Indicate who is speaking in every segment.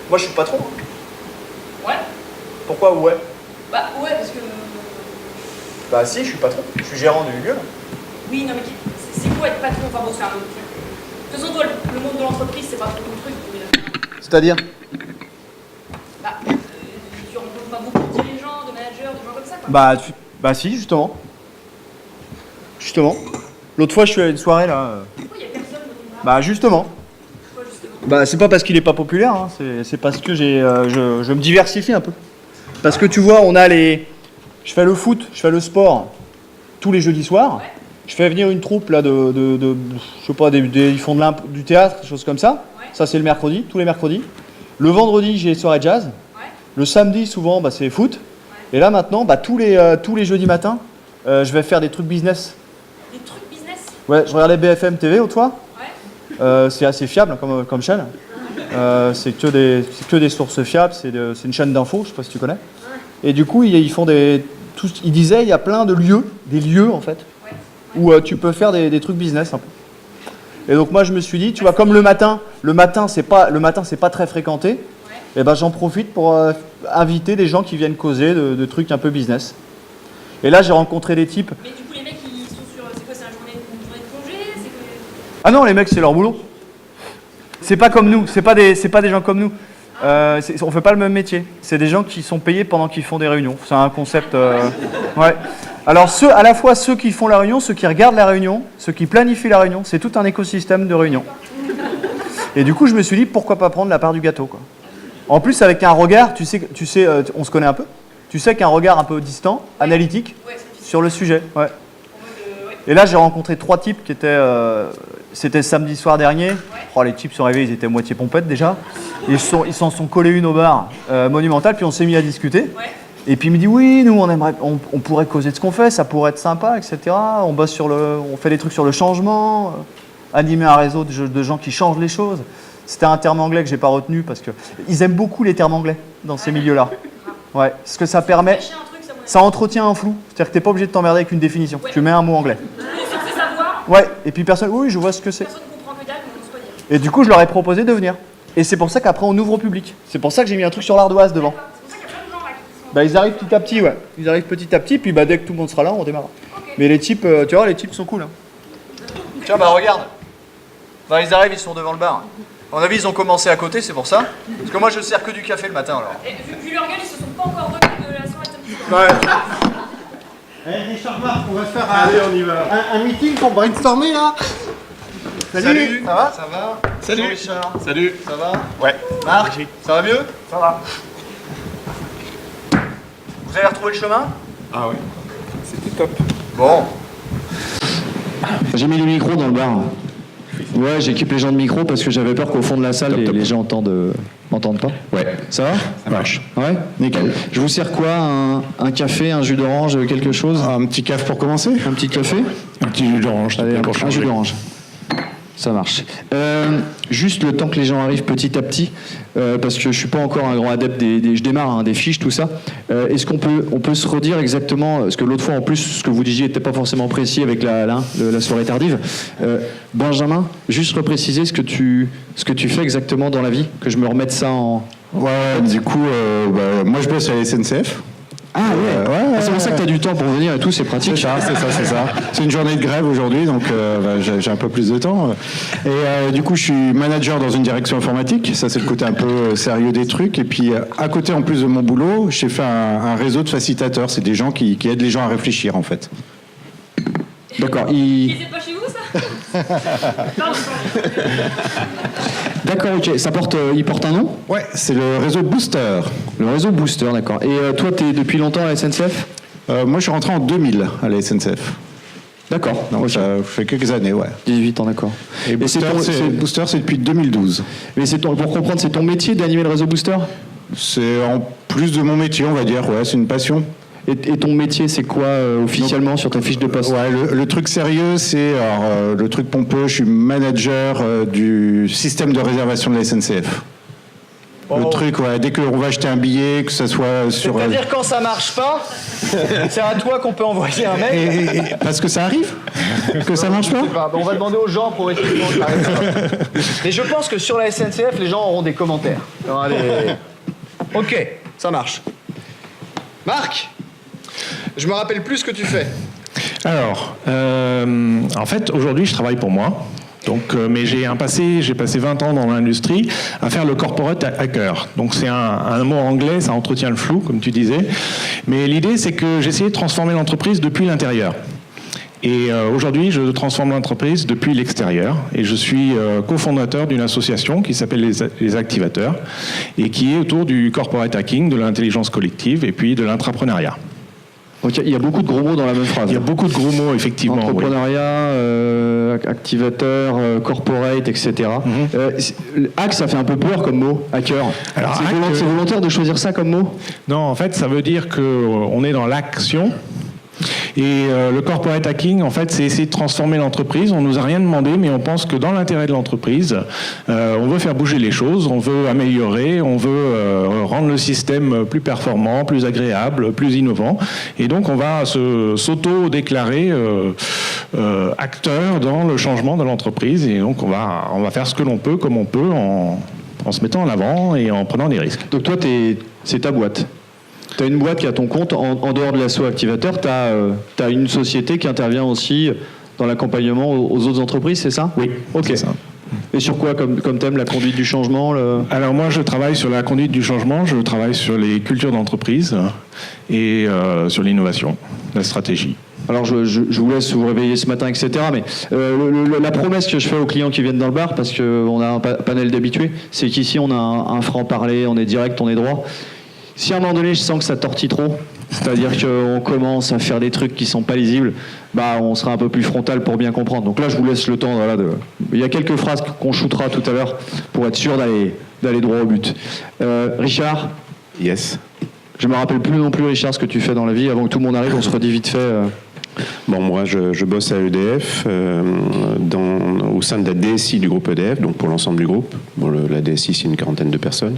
Speaker 1: Moi, je suis le patron.
Speaker 2: Ouais.
Speaker 1: Pourquoi ouais?
Speaker 2: Bah ouais, parce que...
Speaker 1: Bah si, je suis patron. Je suis gérant du lieu.
Speaker 2: Oui, non mais c'est quoi être patron? Enfin bon, c'est un autre truc. De toute façon, toi, le monde de l'entreprise, c'est pas trop ton truc.
Speaker 1: C'est-à-dire?
Speaker 2: Bah, tu rencontres pas beaucoup de dirigeants, de managers, de gens comme ça, quoi.
Speaker 1: Bah si, justement. Justement. L'autre fois, je suis à une soirée, là.
Speaker 2: Pourquoi y a personne dans ton bar?
Speaker 1: Bah justement.
Speaker 2: Pourquoi, justement?
Speaker 1: Bah c'est pas parce qu'il est pas populaire, hein. C'est parce que je me diversifie un peu. Parce que tu vois, on a les... Je fais le foot, je fais le sport tous les jeudis soirs.
Speaker 2: Ouais.
Speaker 1: Je fais venir une troupe là je sais pas, ils font du théâtre, des choses comme ça.
Speaker 2: Ouais.
Speaker 1: Ça c'est le mercredi, tous les mercredis. Le vendredi j'ai les soirées jazz.
Speaker 2: Ouais.
Speaker 1: Le samedi souvent bah, c'est foot.
Speaker 2: Ouais.
Speaker 1: Et là maintenant bah, tous les jeudis matins je vais faire des trucs business.
Speaker 2: Des trucs business?
Speaker 1: Ouais, je regardais BFM TV au toit.
Speaker 2: Ouais.
Speaker 1: C'est assez fiable comme chaîne. C'est que des sources fiables. C'est une chaîne d'infos, je sais pas si tu connais. Et du coup ils font ils disaient il y a plein de lieux, des lieux en fait. Où tu peux faire des trucs business un peu. Et donc moi je me suis dit, tu vois, comme le matin c'est pas très fréquenté,
Speaker 2: Ouais.
Speaker 1: et ben j'en profite pour inviter des gens qui viennent causer de trucs un peu business. Et là j'ai rencontré des types.
Speaker 2: Mais du coup, les mecs, ils sont sur... C'est quoi, c'est une journée de congé? C'est que...
Speaker 1: Ah non, les mecs c'est leur boulot. C'est pas comme nous, c'est pas des gens comme nous. On fait pas le même métier. C'est des gens qui sont payés pendant qu'ils font des réunions. C'est un concept. Ouais. Alors à la fois ceux qui font la réunion, ceux qui regardent la réunion, ceux qui planifient la réunion, c'est tout un écosystème de réunion. Et du coup, je me suis dit pourquoi pas prendre la part du gâteau, quoi. En plus, avec un regard, tu sais, on se connaît un peu. Tu sais qu'un regard un peu distant, analytique, sur le sujet. Ouais. Et là, j'ai rencontré 3 types qui étaient. C'était samedi soir dernier. Oh, les types sont arrivés, ils étaient moitié pompettes déjà. Ils s'en sont collés une au bar monumental, puis on s'est mis à discuter.
Speaker 2: Ouais.
Speaker 1: Et puis il me dit oui, nous on pourrait causer de ce qu'on fait, ça pourrait être sympa, etc. On fait des trucs sur le changement, animer un réseau de gens qui changent les choses. C'était un terme anglais que j'ai pas retenu parce que ils aiment beaucoup les termes anglais dans ces milieux-là. Ouais, parce que ça permet, ça entretient un flou. C'est-à-dire que t'es pas obligé de t'emmerder avec une définition. Ouais. Tu mets un mot anglais. Ouais, et puis personne, oui, je vois ce que c'est.
Speaker 2: Personne comprend que dalle, mais on se dire.
Speaker 1: Et du coup, je leur ai proposé de venir. Et c'est pour ça qu'après on ouvre au public. C'est pour ça que j'ai mis un truc sur l'ardoise devant. Bah ils arrivent petit à petit, ouais. Ils arrivent petit à petit, puis bah dès que tout le monde sera là, on démarre. Okay. Mais les types, tu vois, les types sont cool. Hein. Tiens, bah regarde. Bah ils arrivent, ils sont devant le bar. À mon avis, ils ont commencé à côté, c'est pour ça. Parce que moi, je sers que du café le matin, alors.
Speaker 2: Et vu leur gueule, ils se sont pas encore remis de la soirée de
Speaker 3: Ouais. Hey, Richard Marc, on va faire un meeting pour brainstormer, là.
Speaker 1: Salut. Ça va?
Speaker 4: Ça va?
Speaker 1: Salut
Speaker 4: Bonjour,
Speaker 1: Richard.
Speaker 4: Salut.
Speaker 1: Ça va?
Speaker 4: Ouais.
Speaker 1: Marc, ça va mieux?
Speaker 4: Ça va.
Speaker 1: Vous avez retrouvé le chemin?
Speaker 4: Ah ouais. C'était top.
Speaker 1: Bon.
Speaker 5: J'ai mis les micros dans le bar. Ouais, j'équipe les gens de micro parce que j'avais peur qu'au fond de la salle, les gens entendent pas.
Speaker 4: Ouais.
Speaker 5: Ça va?
Speaker 4: Ça marche.
Speaker 5: Ouais, nickel. Je vous sers quoi? Un café, un jus d'orange, quelque chose?
Speaker 4: Un petit café pour commencer?
Speaker 5: Un petit café?
Speaker 4: Un petit jus d'orange.
Speaker 5: Allez,
Speaker 4: pour
Speaker 5: un
Speaker 4: changer.
Speaker 5: jus d'orange. Ça marche. Juste le temps que les gens arrivent petit à petit, parce que je suis pas encore un grand adepte je démarre des fiches, tout ça. Est-ce qu'on peut se redire exactement, parce que l'autre fois en plus, ce que vous disiez n'était pas forcément précis avec la soirée tardive. Benjamin, juste repréciser ce que tu fais exactement dans la vie, que je me remette ça en...
Speaker 4: Ouais, du coup, moi je bosse à la SNCF.
Speaker 5: Ah ouais, c'est pour ça que tu as du temps pour venir et tout, c'est pratique.
Speaker 4: C'est ça. C'est une journée de grève aujourd'hui, donc j'ai un peu plus de temps. Et du coup, je suis manager dans une direction informatique. Ça, c'est le côté un peu sérieux des trucs. Et puis, à côté, en plus de mon boulot, j'ai fait un réseau de facilitateurs. C'est des gens qui aident les gens à réfléchir, en fait.
Speaker 5: D'accord.
Speaker 2: Ils étaient pas chez vous, ça? Pardon.
Speaker 5: D'accord, ok. Il porte un nom?
Speaker 4: Ouais, c'est le réseau Booster.
Speaker 5: Le réseau Booster, d'accord. Et toi, tu es depuis longtemps à la SNCF?
Speaker 4: Moi, je suis rentré en 2000 à la SNCF.
Speaker 5: D'accord.
Speaker 4: Donc,
Speaker 5: okay.
Speaker 4: ça fait quelques années, ouais.
Speaker 5: 18 ans, d'accord.
Speaker 4: Et Booster, c'est depuis 2012.
Speaker 5: Mais pour comprendre, c'est ton métier d'animer le réseau Booster?
Speaker 4: C'est en plus de mon métier, on va dire, ouais, c'est une passion.
Speaker 5: Et ton métier, c'est quoi officiellement sur ta fiche de poste?
Speaker 4: Ouais, le truc sérieux, c'est le truc pompeux. Je suis manager du système de réservation de la SNCF. Le truc, ouais, dès qu'on va acheter un billet, que ça soit sur...
Speaker 1: C'est-à-dire quand ça marche pas, c'est à toi qu'on peut envoyer un mail.
Speaker 4: Parce que ça arrive que ça marche pas.
Speaker 1: On va demander aux gens pour essayer de arrêter. Mais je pense que sur la SNCF, les gens auront des commentaires. Non, allez. Ok, ça marche. Marc, je me rappelle plus ce que tu fais.
Speaker 6: Alors, en fait, aujourd'hui, je travaille pour moi. Donc, mais j'ai passé 20 ans dans l'industrie à faire le corporate hacker. Donc c'est un mot anglais, ça entretient le flou, comme tu disais. Mais l'idée, c'est que j'essayais de transformer l'entreprise depuis l'intérieur. Et aujourd'hui, je transforme l'entreprise depuis l'extérieur. Et je suis cofondateur d'une association qui s'appelle les Activateurs et qui est autour du corporate hacking, de l'intelligence collective et puis de l'intrapreneuriat.
Speaker 5: Donc il y a beaucoup de gros mots dans la même phrase.
Speaker 6: Il y a beaucoup de gros mots, effectivement.
Speaker 5: Entrepreneuriat, activateur, corporate, etc. Hack, ça fait un peu peur comme mot, hacker. Alors, c'est volontaire de choisir ça comme mot?
Speaker 6: Non, en fait, ça veut dire qu'on est dans l'action. Et le corporate hacking, en fait, c'est essayer de transformer l'entreprise. On nous a rien demandé, mais on pense que dans l'intérêt de l'entreprise, on veut faire bouger les choses, on veut améliorer, on veut rendre le système plus performant, plus agréable, plus innovant. Et donc, on va s'auto-déclarer acteur dans le changement de l'entreprise. Et donc, on va faire ce que l'on peut, comme on peut, en se mettant en avant et en prenant des risques.
Speaker 5: Donc toi, c'est ta boîte. Tu as une boîte qui a ton compte, en dehors de l'asso Activateur, tu as une société qui intervient aussi dans l'accompagnement aux autres entreprises, c'est ça?
Speaker 6: Oui,
Speaker 5: ok.
Speaker 6: C'est ça.
Speaker 5: Et sur quoi comme thème? La conduite du changement
Speaker 6: Alors moi, je travaille sur la conduite du changement, je travaille sur les cultures d'entreprise et sur l'innovation, la stratégie.
Speaker 5: Alors je vous laisse vous réveiller ce matin, etc. Mais la promesse que je fais aux clients qui viennent dans le bar, parce qu'on a un panel d'habitués, c'est qu'ici on a un franc-parler, on est direct, on est droit. Si à un moment donné je sens que ça tortille trop, c'est-à-dire qu'on commence à faire des trucs qui sont pas lisibles, bah on sera un peu plus frontal pour bien comprendre. Donc là je vous laisse le temps. Voilà, il y a quelques phrases qu'on shootera tout à l'heure pour être sûr d'aller droit au but. Richard?
Speaker 7: Yes.
Speaker 5: Je me rappelle plus non plus, Richard, ce que tu fais dans la vie. Avant que tout le monde arrive, on se redit vite fait.
Speaker 7: Bon, moi, je bosse à EDF, au sein de la DSI du groupe EDF, donc pour l'ensemble du groupe. Bon, la DSI, c'est une quarantaine de personnes.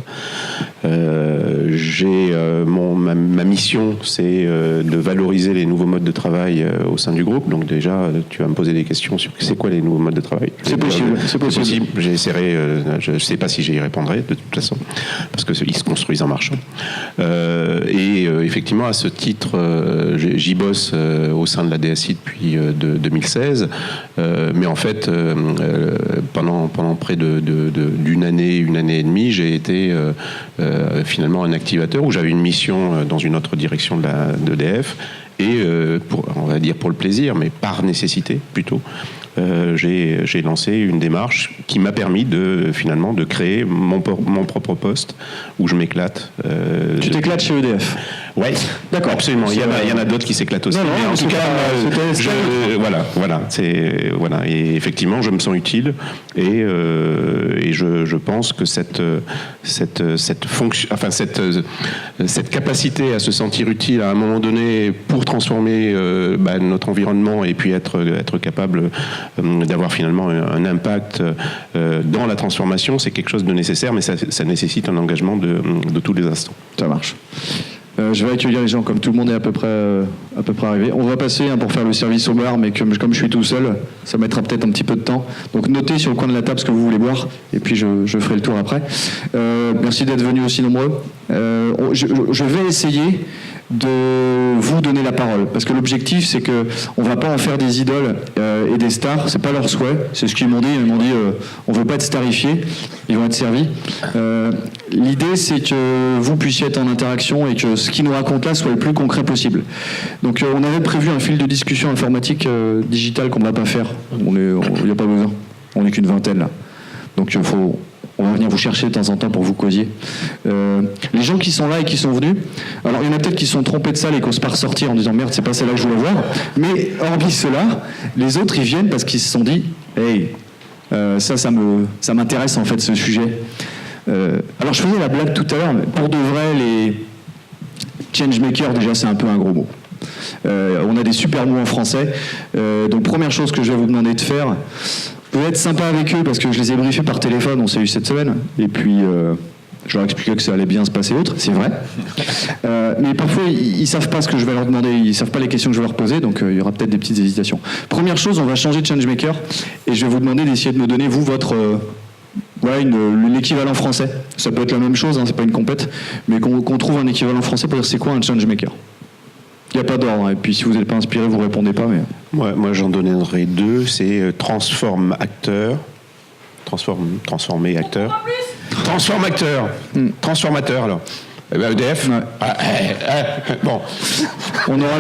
Speaker 7: Ma mission, c'est de valoriser les nouveaux modes de travail au sein du groupe. Donc déjà, tu vas me poser des questions sur c'est quoi les nouveaux modes de travail.
Speaker 5: C'est possible.
Speaker 7: J'essaierai, je ne sais pas si j'y répondrai de toute façon, parce qu'ils se construisent en marchant. Effectivement, à ce titre, j'y bosse au sein de la DSI depuis 2016, mais en fait, pendant près d'une année et demie, j'ai été finalement un activateur où j'avais une mission dans une autre direction de l'EDF, et on va dire pour le plaisir, mais par nécessité plutôt, j'ai lancé une démarche qui m'a permis finalement de créer mon propre poste où je m'éclate.
Speaker 5: Tu t'éclates chez EDF?
Speaker 7: Ouais, d'accord, absolument. Il y en a d'autres qui s'éclatent aussi.
Speaker 5: Non,
Speaker 7: mais en tout cas, voilà. Et effectivement, je me sens utile et je pense que cette fonction, enfin cette capacité à se sentir utile à un moment donné pour transformer notre environnement et puis être capable d'avoir finalement un impact dans la transformation, c'est quelque chose de nécessaire, mais ça nécessite un engagement de tous les instants.
Speaker 5: Ça marche. Je vais accueillir les gens comme tout le monde est à peu près arrivé. On va passer pour faire le service au bar, mais comme je suis tout seul, ça mettra peut-être un petit peu de temps. Donc notez sur le coin de la table ce que vous voulez boire, et puis je ferai le tour après. Merci d'être venus aussi nombreux. Je vais essayer de vous donner la parole, parce que l'objectif c'est que on va pas en faire des idoles et des stars, c'est pas leur souhait, c'est ce qu'ils m'ont dit. Ils m'ont dit on veut pas être starifiés, ils vont être servis. L'idée c'est que vous puissiez être en interaction et que ce qu'ils nous racontent là soit le plus concret possible. Donc on avait prévu un fil de discussion informatique digital qu'on ne va pas faire. Il n'y a pas besoin, on n'est qu'une vingtaine là, donc on va venir vous chercher de temps en temps pour vous causier. Les gens qui sont là et qui sont venus, alors il y en a peut-être qui se sont trompés de salle et qui n'osent pas ressortir en disant merde, c'est pas celle-là que je voulais voir. Mais hormis cela, les autres ils viennent parce qu'ils se sont dit hey, ça m'intéresse en fait ce sujet. Alors je faisais la blague tout à l'heure, mais pour de vrai, les changemakers, déjà c'est un peu un gros mot. On a des super mots en français. Donc première chose que je vais vous demander de faire, vous êtes sympa avec eux parce que je les ai briefés par téléphone, on s'est eu cette semaine, et puis Je leur expliquais que ça allait bien se passer autre, c'est vrai. Mais parfois, ils savent pas ce que je vais leur demander, ils savent pas les questions que je vais leur poser, donc il y aura peut-être des petites hésitations. Première chose, on va changer de changemaker, et je vais vous demander d'essayer de me donner, vous, votre... l'équivalent français. Ça peut être la même chose, hein, c'est pas une compète, mais qu'on trouve un équivalent français pour dire c'est quoi un changemaker. Il n'y a pas d'ordre, hein, et puis si vous n'êtes pas inspiré, vous répondez pas. Mais...
Speaker 7: Moi j'en donnerai deux, c'est transformer acteur. Transformateur, alors. Eh ben EDF.
Speaker 5: Ouais.
Speaker 7: Bon.
Speaker 5: On aura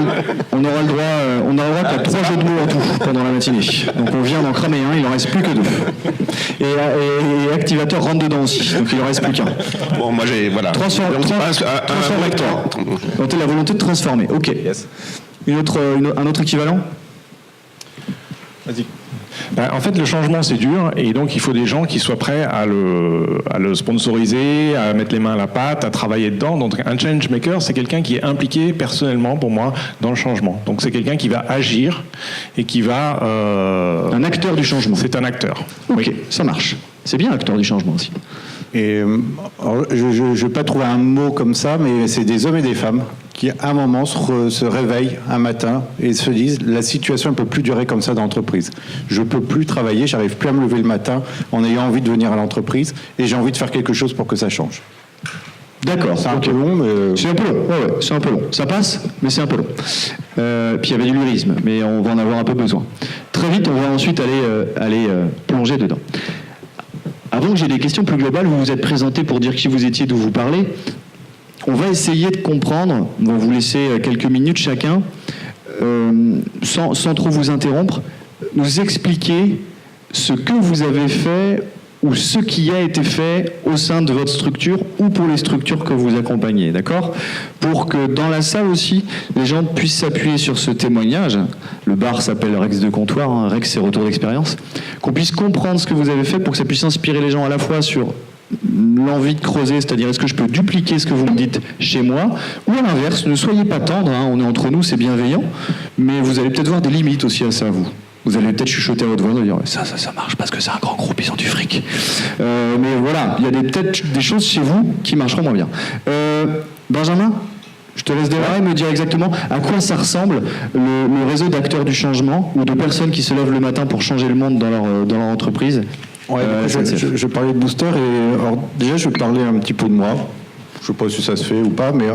Speaker 5: le droit qu'à 3 jeux de mots en tout pendant la matinée. Donc on vient d'en cramer un, il en reste plus que 2. Et activateur rentre dedans aussi, donc il en reste plus qu'un.
Speaker 7: Bon, moi j'ai voilà.
Speaker 5: Transformateur. Donc la volonté de transformer. Ok.
Speaker 7: Yes.
Speaker 5: Un autre équivalent.
Speaker 6: Vas-y. En fait, le changement, c'est dur, et donc il faut des gens qui soient prêts à le sponsoriser, à mettre les mains à la pâte, à travailler dedans. Donc un change maker, c'est quelqu'un qui est impliqué personnellement, pour moi, dans le changement. Donc c'est quelqu'un qui va agir et qui va...
Speaker 5: Un acteur du changement.
Speaker 6: C'est un acteur.
Speaker 5: Ok,
Speaker 6: Oui.
Speaker 5: ça marche. C'est bien acteur du changement aussi.
Speaker 4: Et alors, je ne vais pas trouver un mot comme ça, mais c'est des hommes et des femmes qui, à un moment, se réveillent un matin et se disent « la situation ne peut plus durer comme ça dans l'entreprise. Je ne peux plus travailler, j'arrive plus à me lever le matin en ayant envie de venir à l'entreprise et j'ai envie de faire quelque chose pour que ça change. »
Speaker 5: D'accord.
Speaker 4: C'est un peu long, mais...
Speaker 5: C'est un peu long, ouais, c'est un peu long. Ça passe, mais c'est un peu long. Puis il y avait du lyrisme, mais on va en avoir un peu besoin. Très vite, on va ensuite aller plonger dedans. Avant que j'ai des questions plus globales, vous vous êtes présenté pour dire qui vous étiez, d'où vous parlez. On va essayer de comprendre, on va vous laisser quelques minutes chacun, sans trop vous interrompre, nous expliquer ce que vous avez fait ou ce qui a été fait au sein de votre structure ou pour les structures que vous accompagnez, d'accord ? Pour que dans la salle aussi, les gens puissent s'appuyer sur ce témoignage. Le bar s'appelle Rex de comptoir, hein. Rex c'est retour d'expérience. Qu'on puisse comprendre ce que vous avez fait pour que ça puisse inspirer les gens à la fois sur l'envie de creuser, c'est-à-dire est-ce que je peux dupliquer ce que vous me dites chez moi, ou à l'inverse, ne soyez pas tendre, hein, on est entre nous, c'est bienveillant, mais vous allez peut-être voir des limites aussi à ça, vous. Vous allez peut-être chuchoter à votre voix, dire ça marche parce que c'est un grand groupe, ils ont du fric. Mais voilà, il y a peut-être des choses chez vous qui marcheront moins bien. Benjamin, je te laisse démarrer et me dire exactement à quoi ça ressemble le réseau d'acteurs du changement ou de personnes qui se lèvent le matin pour changer le monde dans leur entreprise.
Speaker 4: Ouais, je parlais de booster et alors, déjà je parlais un petit peu de moi. Je ne sais pas si ça se fait ou pas, mais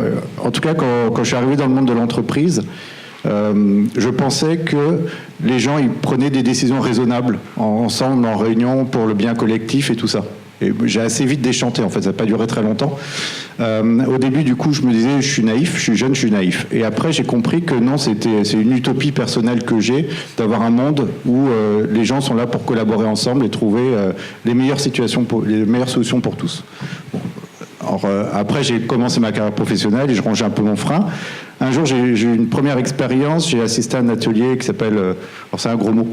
Speaker 4: en tout cas quand je suis arrivé dans le monde de l'entreprise, je pensais que les gens ils prenaient des décisions raisonnables ensemble en réunion pour le bien collectif et tout ça. Et j'ai assez vite déchanté, en fait, ça n'a pas duré très longtemps. Au début, du coup, je me disais, je suis naïf, je suis jeune, je suis naïf. Et après, j'ai compris que non, c'est une utopie personnelle que j'ai, d'avoir un monde où les gens sont là pour collaborer ensemble et trouver les meilleures solutions pour tous. Bon. Alors, après, j'ai commencé ma carrière professionnelle et je rangeais un peu mon frein. Un jour, j'ai eu une première expérience. J'ai assisté à un atelier qui s'appelle, alors c'est un gros mot,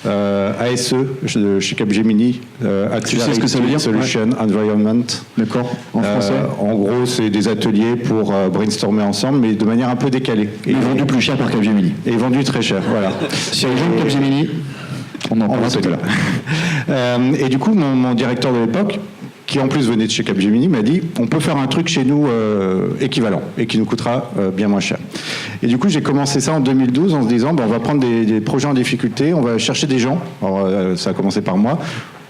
Speaker 4: ASE chez Capgemini,
Speaker 5: Accelerated
Speaker 4: Solution Environment.
Speaker 5: D'accord. En français.
Speaker 4: En gros, c'est des ateliers pour brainstormer ensemble, mais de manière un peu décalée.
Speaker 5: Et vendu plus cher par Capgemini.
Speaker 4: Et vendu très cher, voilà.
Speaker 5: Si les gens de Capgemini, on en parlera tout à l'heure.
Speaker 4: Et du coup, mon directeur de l'époque, qui en plus venait de chez Capgemini, m'a dit on peut faire un truc chez nous équivalent et qui nous coûtera bien moins cher. Et du coup, j'ai commencé ça en 2012 en se disant on va prendre des projets en difficulté, on va chercher des gens, alors ça a commencé par moi,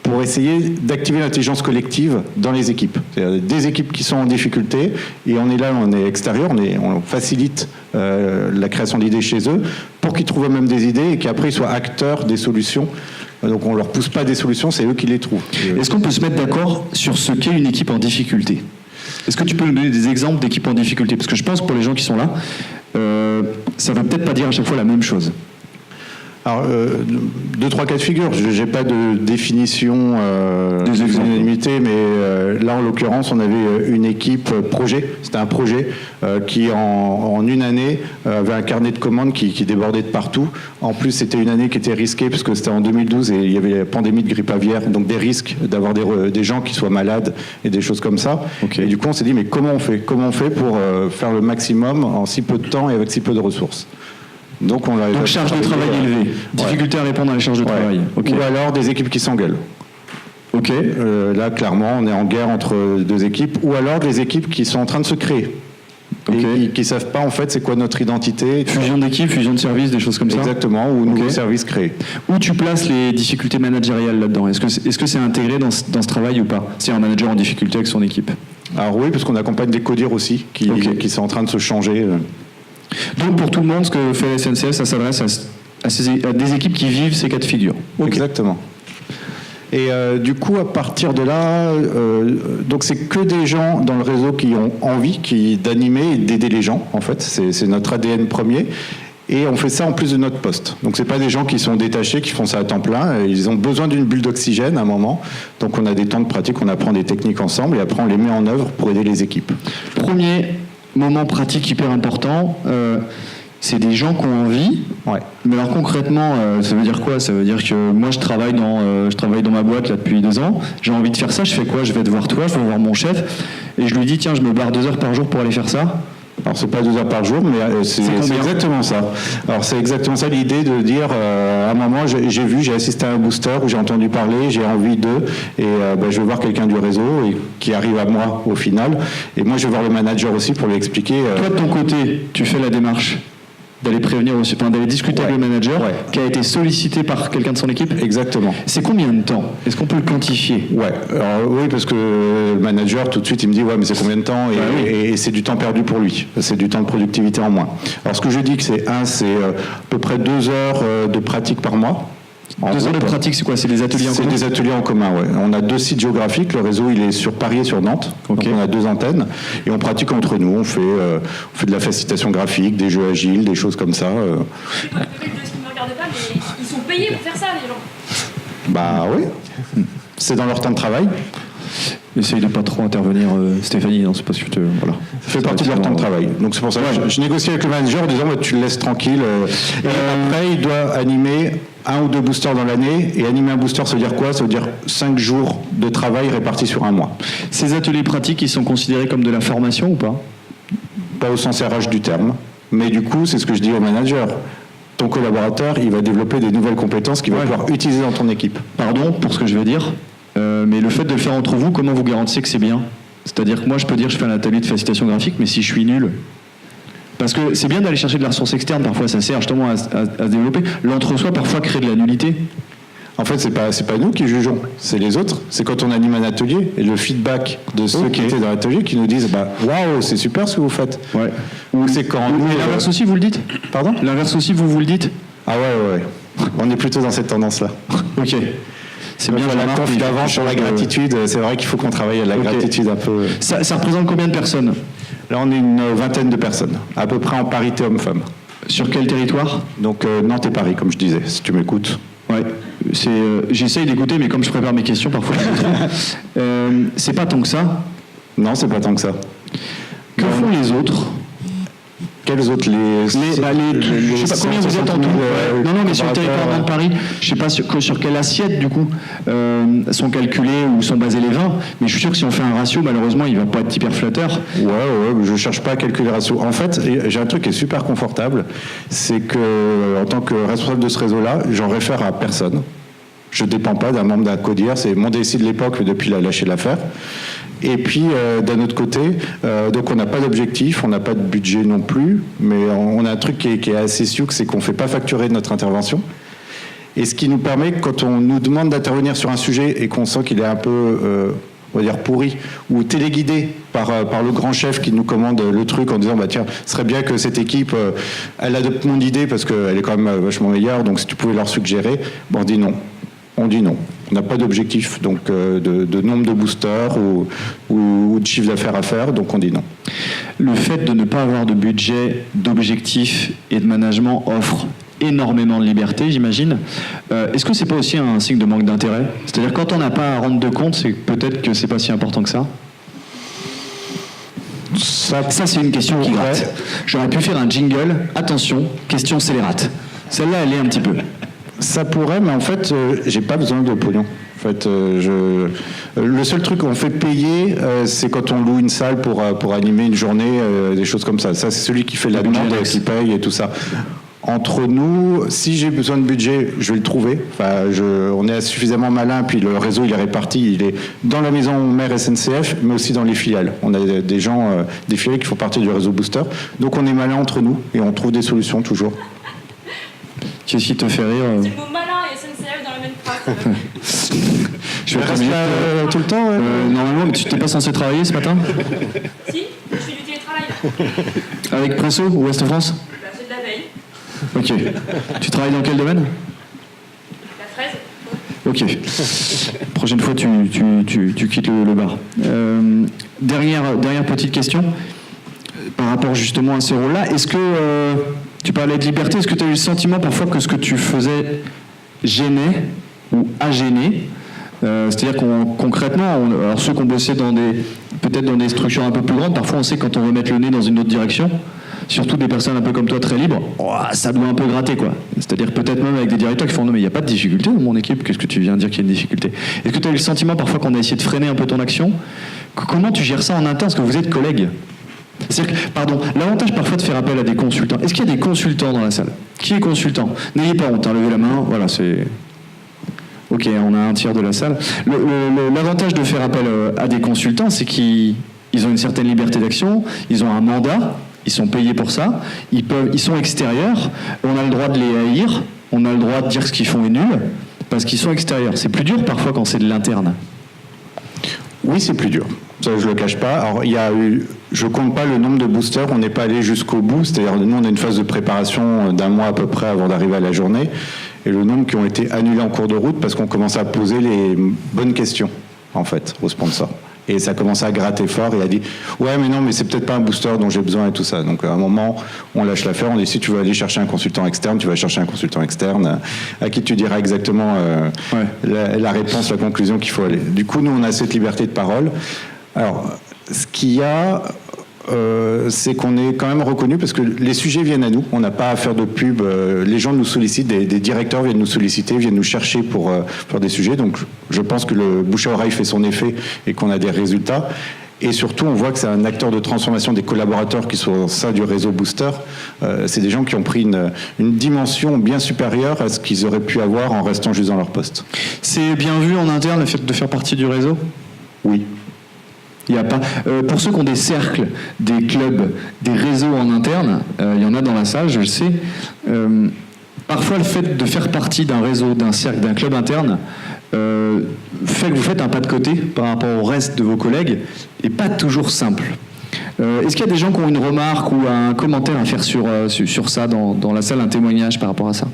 Speaker 4: pour essayer d'activer l'intelligence collective dans les équipes. C'est-à-dire des équipes qui sont en difficulté, et on est là, on est extérieur, on facilite la création d'idées chez eux, pour qu'ils trouvent eux-mêmes des idées et qu'après ils soient acteurs des solutions. Donc on ne leur pousse pas des solutions, c'est eux qui les trouvent.
Speaker 5: Est-ce qu'on peut se mettre d'accord sur ce qu'est une équipe en difficulté ? Est-ce que tu peux nous donner des exemples d'équipes en difficulté ? Parce que je pense que pour les gens qui sont là, ça ne va peut-être pas dire à chaque fois la même chose.
Speaker 4: Alors, 2-3 cas de figure. Je n'ai pas de définition d'unanimité, mais là, en l'occurrence, on avait une équipe projet. C'était un projet qui, en une année, avait un carnet de commandes qui débordait de partout. En plus, c'était une année qui était risquée, parce que c'était en 2012 et il y avait la pandémie de grippe aviaire, donc des risques d'avoir des gens qui soient malades et des choses comme ça. Okay. Et du coup, on s'est dit, mais comment on fait ? Comment on fait pour faire le maximum en si peu de temps et avec si peu de ressources ? Donc
Speaker 5: charge de travail élevée, difficulté à répondre à la charge de travail.
Speaker 4: Okay. Ou alors des équipes qui s'engueulent. Ok, là clairement on est en guerre entre deux équipes, ou alors des équipes qui sont en train de se créer.
Speaker 5: Ok.
Speaker 4: Et qui savent pas en fait c'est quoi notre identité.
Speaker 5: Fusion d'équipe, fusion de services, des choses comme ça.
Speaker 4: Exactement, ou nouveaux services créés.
Speaker 5: Où tu places les difficultés managériales là-dedans? Est-ce que c'est intégré dans ce travail ou pas? C'est un manager en difficulté avec son équipe.
Speaker 4: Alors oui, parce qu'on accompagne des codires aussi qui sont en train de se changer.
Speaker 5: Donc pour tout le monde, ce que fait la SNCF, ça s'adresse à des équipes qui vivent ces cas de figure. Okay.
Speaker 4: Exactement. Et du coup, à partir de là, donc c'est que des gens dans le réseau qui ont envie d'animer et d'aider les gens, en fait. C'est notre ADN premier. Et on fait ça en plus de notre poste. Donc c'est pas des gens qui sont détachés, qui font ça à temps plein. Ils ont besoin d'une bulle d'oxygène à un moment. Donc on a des temps de pratique, on apprend des techniques ensemble et après on les met en œuvre pour aider les équipes.
Speaker 5: Premier moment pratique hyper important, c'est des gens qui ont envie.
Speaker 4: Ouais.
Speaker 5: Mais alors concrètement, ça veut dire quoi? Ça veut dire que moi je travaille dans ma boîte là depuis 2 ans, j'ai envie de faire ça, je fais quoi? Je vais te voir toi, je vais voir mon chef, et je lui dis tiens, je me barre 2 heures par jour pour aller faire ça.
Speaker 4: Alors c'est pas 2 heures par jour, mais c'est exactement ça. Alors c'est exactement ça l'idée de dire à un moment j'ai assisté à un booster où j'ai entendu parler, j'ai envie d'eux et je vais voir quelqu'un du réseau et qui arrive à moi au final. Et moi je vais voir le manager aussi pour lui expliquer.
Speaker 5: Toi de ton côté, tu fais la démarche d'aller prévenir aussi, d'aller discuter avec le manager qui a été sollicité par quelqu'un de son équipe.
Speaker 4: Exactement.
Speaker 5: C'est combien de temps? Est-ce qu'on peut le quantifier?
Speaker 4: Ouais. Alors, oui, parce que le manager tout de suite il me dit ouais mais c'est combien de temps et c'est du temps perdu pour lui. C'est du temps de productivité en moins. Alors ce que je dis que c'est à peu près 2 heures de pratique par mois.
Speaker 5: 2 heures de pratique, c'est quoi? C'est des ateliers en commun?
Speaker 4: C'est des ateliers en commun, ouais. On a 2 sites géographiques. Le réseau, il est sur Paris et sur Nantes. Donc on a 2 antennes. Et on pratique entre nous. On fait de la facilitation graphique, des jeux agiles, des choses comme ça.
Speaker 2: Je ne me regarde pas, mais ils sont payés pour faire ça, les gens.
Speaker 4: Bah oui. C'est dans leur temps de travail.
Speaker 5: Essaye de pas trop intervenir, Stéphanie, non, c'est parce que voilà.
Speaker 4: Ça fait partie de leur temps de travail. Donc c'est pour ça que je négocie avec le manager en disant tu le laisses tranquille. Et après, il doit animer 1 ou 2 boosters dans l'année. Et animer un booster, ça veut dire quoi? Ça veut dire 5 jours de travail répartis sur un mois.
Speaker 5: Ces ateliers pratiques, ils sont considérés comme de la formation ou pas?
Speaker 4: Pas au sens RH du terme. Mais du coup, c'est ce que je dis au manager. Ton collaborateur, il va développer des nouvelles compétences qu'il va pouvoir utiliser dans ton équipe.
Speaker 5: Pardon pour ce que je vais dire. Mais le fait de le faire entre vous, comment vous garantissez que c'est bien? C'est-à-dire que moi, je peux dire je fais un atelier de facilitation graphique, mais si je suis nul... Parce que c'est bien d'aller chercher de la ressource externe, parfois ça sert justement à se développer. L'entre-soi, parfois, crée de la nullité.
Speaker 4: En fait, c'est pas nous qui jugeons, c'est les autres. C'est quand on anime un atelier et le feedback de ceux qui étaient dans l'atelier qui nous disent waouh, c'est super ce que vous faites.
Speaker 5: Ouais.
Speaker 4: Ou c'est quand nous.
Speaker 5: Mais l'inverse aussi, vous le dites?
Speaker 4: Pardon?
Speaker 5: L'inverse aussi, vous le dites?
Speaker 4: Ah ouais. On est plutôt dans cette tendance-là.
Speaker 5: Ok. C'est bien
Speaker 4: la conf d'avant sur la gratitude. C'est vrai qu'il faut qu'on travaille à la gratitude un peu.
Speaker 5: Ça représente combien de personnes?
Speaker 4: Là, on est une 20aine de personnes, à peu près en parité homme-femme.
Speaker 5: Sur quel territoire?
Speaker 4: Donc Nantes et Paris, comme je disais, si tu m'écoutes.
Speaker 5: Ouais. J'essaye d'écouter, mais comme je prépare mes questions, parfois je me trompe. C'est pas tant que ça?
Speaker 4: Non, c'est pas tant que ça.
Speaker 5: Que font les autres?
Speaker 4: Quels autres
Speaker 5: je sais pas combien vous êtes en tout. Non, mais sur le territoire de Paris, je sais pas sur quelle assiette, du coup, sont calculés ou sont basés les vins, mais je suis sûr que si on fait un ratio, malheureusement, il va pas être hyper flatteur.
Speaker 4: Ouais, je cherche pas à calculer le ratio. En fait, j'ai un truc qui est super confortable, c'est que, en tant que responsable de ce réseau-là, j'en réfère à personne. Je dépends pas d'un membre d'un CODIR, c'est mon DSI de l'époque, mais depuis il a lâché l'affaire. Et puis, d'un autre côté, donc on n'a pas d'objectif, on n'a pas de budget non plus, mais on a un truc qui est assez sioux, c'est qu'on ne fait pas facturer notre intervention. Et ce qui nous permet, quand on nous demande d'intervenir sur un sujet et qu'on sent qu'il est un peu, on va dire, pourri, ou téléguidé par le grand chef qui nous commande le truc en disant, tiens, ce serait bien que cette équipe, elle adopte mon idée parce qu'elle est quand même vachement meilleure, donc si tu pouvais leur suggérer, on dit non. On dit non. On n'a pas d'objectif donc de nombre de boosters ou de chiffre d'affaires à faire, donc on dit non.
Speaker 5: Le fait de ne pas avoir de budget, d'objectifs et de management offre énormément de liberté, j'imagine. Est-ce que c'est pas aussi un signe de manque d'intérêt? C'est-à-dire quand on n'a pas à rendre de compte, c'est peut-être que c'est pas si important que ça? Ça c'est une question qui gratte. J'aurais pu faire un jingle. Attention, question scélérate. Celle-là, elle est un petit peu.
Speaker 4: Ça pourrait, mais en fait, j'ai pas besoin de pognon. En fait, le seul truc qu'on fait payer, c'est quand on loue une salle pour animer une journée, des choses comme ça. Ça, c'est celui qui fait la demande, qui paye et tout ça. Entre nous, si j'ai besoin de budget, je vais le trouver. Enfin, on est suffisamment malin, puis le réseau il est réparti, il est dans la maison mère SNCF, mais aussi dans les filiales. On a des gens, des filiales qui font partie du réseau Booster. Donc on est malin entre nous et on trouve des solutions toujours.
Speaker 5: Qu'est-ce qui te fait rire
Speaker 2: C'est le mot malin et SNCF dans la même phrase.
Speaker 5: Je vais
Speaker 4: reste là tout le temps.
Speaker 5: normalement, mais tu n'étais pas censé travailler ce matin
Speaker 2: Si, je fais du télétravail.
Speaker 5: avec Presso ou Ouest France?
Speaker 2: Bah, c'est de la veille.
Speaker 5: Ok. Tu travailles dans quel domaine?
Speaker 2: La fraise.
Speaker 5: Ok. Prochaine fois, tu quittes le bar. Dernière petite question. Par rapport justement à ces rôles-là, est-ce que, tu parlais de liberté, est-ce que tu as eu le sentiment parfois que ce que tu faisais gênait ou a gêné? C'est-à-dire concrètement, alors ceux qui ont bossé peut-être dans des structures un peu plus grandes, parfois on sait quand on veut mettre le nez dans une autre direction, surtout des personnes un peu comme toi, très libres, ça doit un peu gratter, quoi. C'est-à-dire peut-être même avec des directeurs qui font « Non mais il n'y a pas de difficulté dans mon équipe, qu'est-ce que tu viens de dire qu'il y a une difficulté ?» Est-ce que tu as eu le sentiment parfois qu'on a essayé de freiner un peu ton action? Comment tu gères ça en interne? Parce que vous êtes collègues. C'est-à-dire que, l'avantage parfois de faire appel à des consultants. Est-ce qu'il y a des consultants dans la salle? Qui est consultant? N'ayez pas honte, levez la main, voilà, c'est... Ok, on a un tiers de la salle. L'avantage de faire appel à des consultants, c'est qu'ils ont une certaine liberté d'action, ils ont un mandat, ils sont payés pour ça, ils sont extérieurs, on a le droit de les haïr, on a le droit de dire ce qu'ils font est nul, parce qu'ils sont extérieurs. C'est plus dur parfois quand c'est de l'interne.
Speaker 4: Oui, c'est plus dur. Ça, je le cache pas. Alors, je compte pas le nombre de boosters, on n'est pas allé jusqu'au bout. C'est-à-dire, nous, on a une phase de préparation d'1 mois à peu près avant d'arriver à la journée. Et le nombre qui ont été annulés en cours de route parce qu'on commençait à poser les bonnes questions, en fait, aux sponsors. Et ça commençait à gratter fort et a dit « Ouais, mais non, mais c'est peut-être pas un booster dont j'ai besoin et tout ça. » Donc, à un moment, on lâche l'affaire. On dit « Si tu veux aller chercher un consultant externe, tu vas chercher un consultant externe à qui tu diras exactement la réponse, la conclusion qu'il faut aller. » Du coup, nous, on a cette liberté de parole. Alors, ce qu'il y a, c'est qu'on est quand même reconnu parce que les sujets viennent à nous. On n'a pas à faire de pub. Les gens nous sollicitent, des directeurs viennent nous solliciter, viennent nous chercher pour faire des sujets. Donc, je pense que le bouche à oreille fait son effet et qu'on a des résultats. Et surtout, on voit que c'est un acteur de transformation des collaborateurs qui sont au sein du réseau Booster. C'est des gens qui ont pris une dimension bien supérieure à ce qu'ils auraient pu avoir en restant juste dans leur poste.
Speaker 5: C'est bien vu en interne le fait de faire partie du réseau?
Speaker 4: Oui.
Speaker 5: Il y a pas, pour ceux qui ont des cercles, des clubs, des réseaux en interne, il y en a dans la salle, je le sais. Parfois, le fait de faire partie d'un réseau, d'un cercle, d'un club interne, fait que vous faites un pas de côté par rapport au reste de vos collègues, et pas toujours simple. Est-ce qu'il y a des gens qui ont une remarque ou un commentaire à faire sur ça dans la salle, un témoignage par rapport à ça?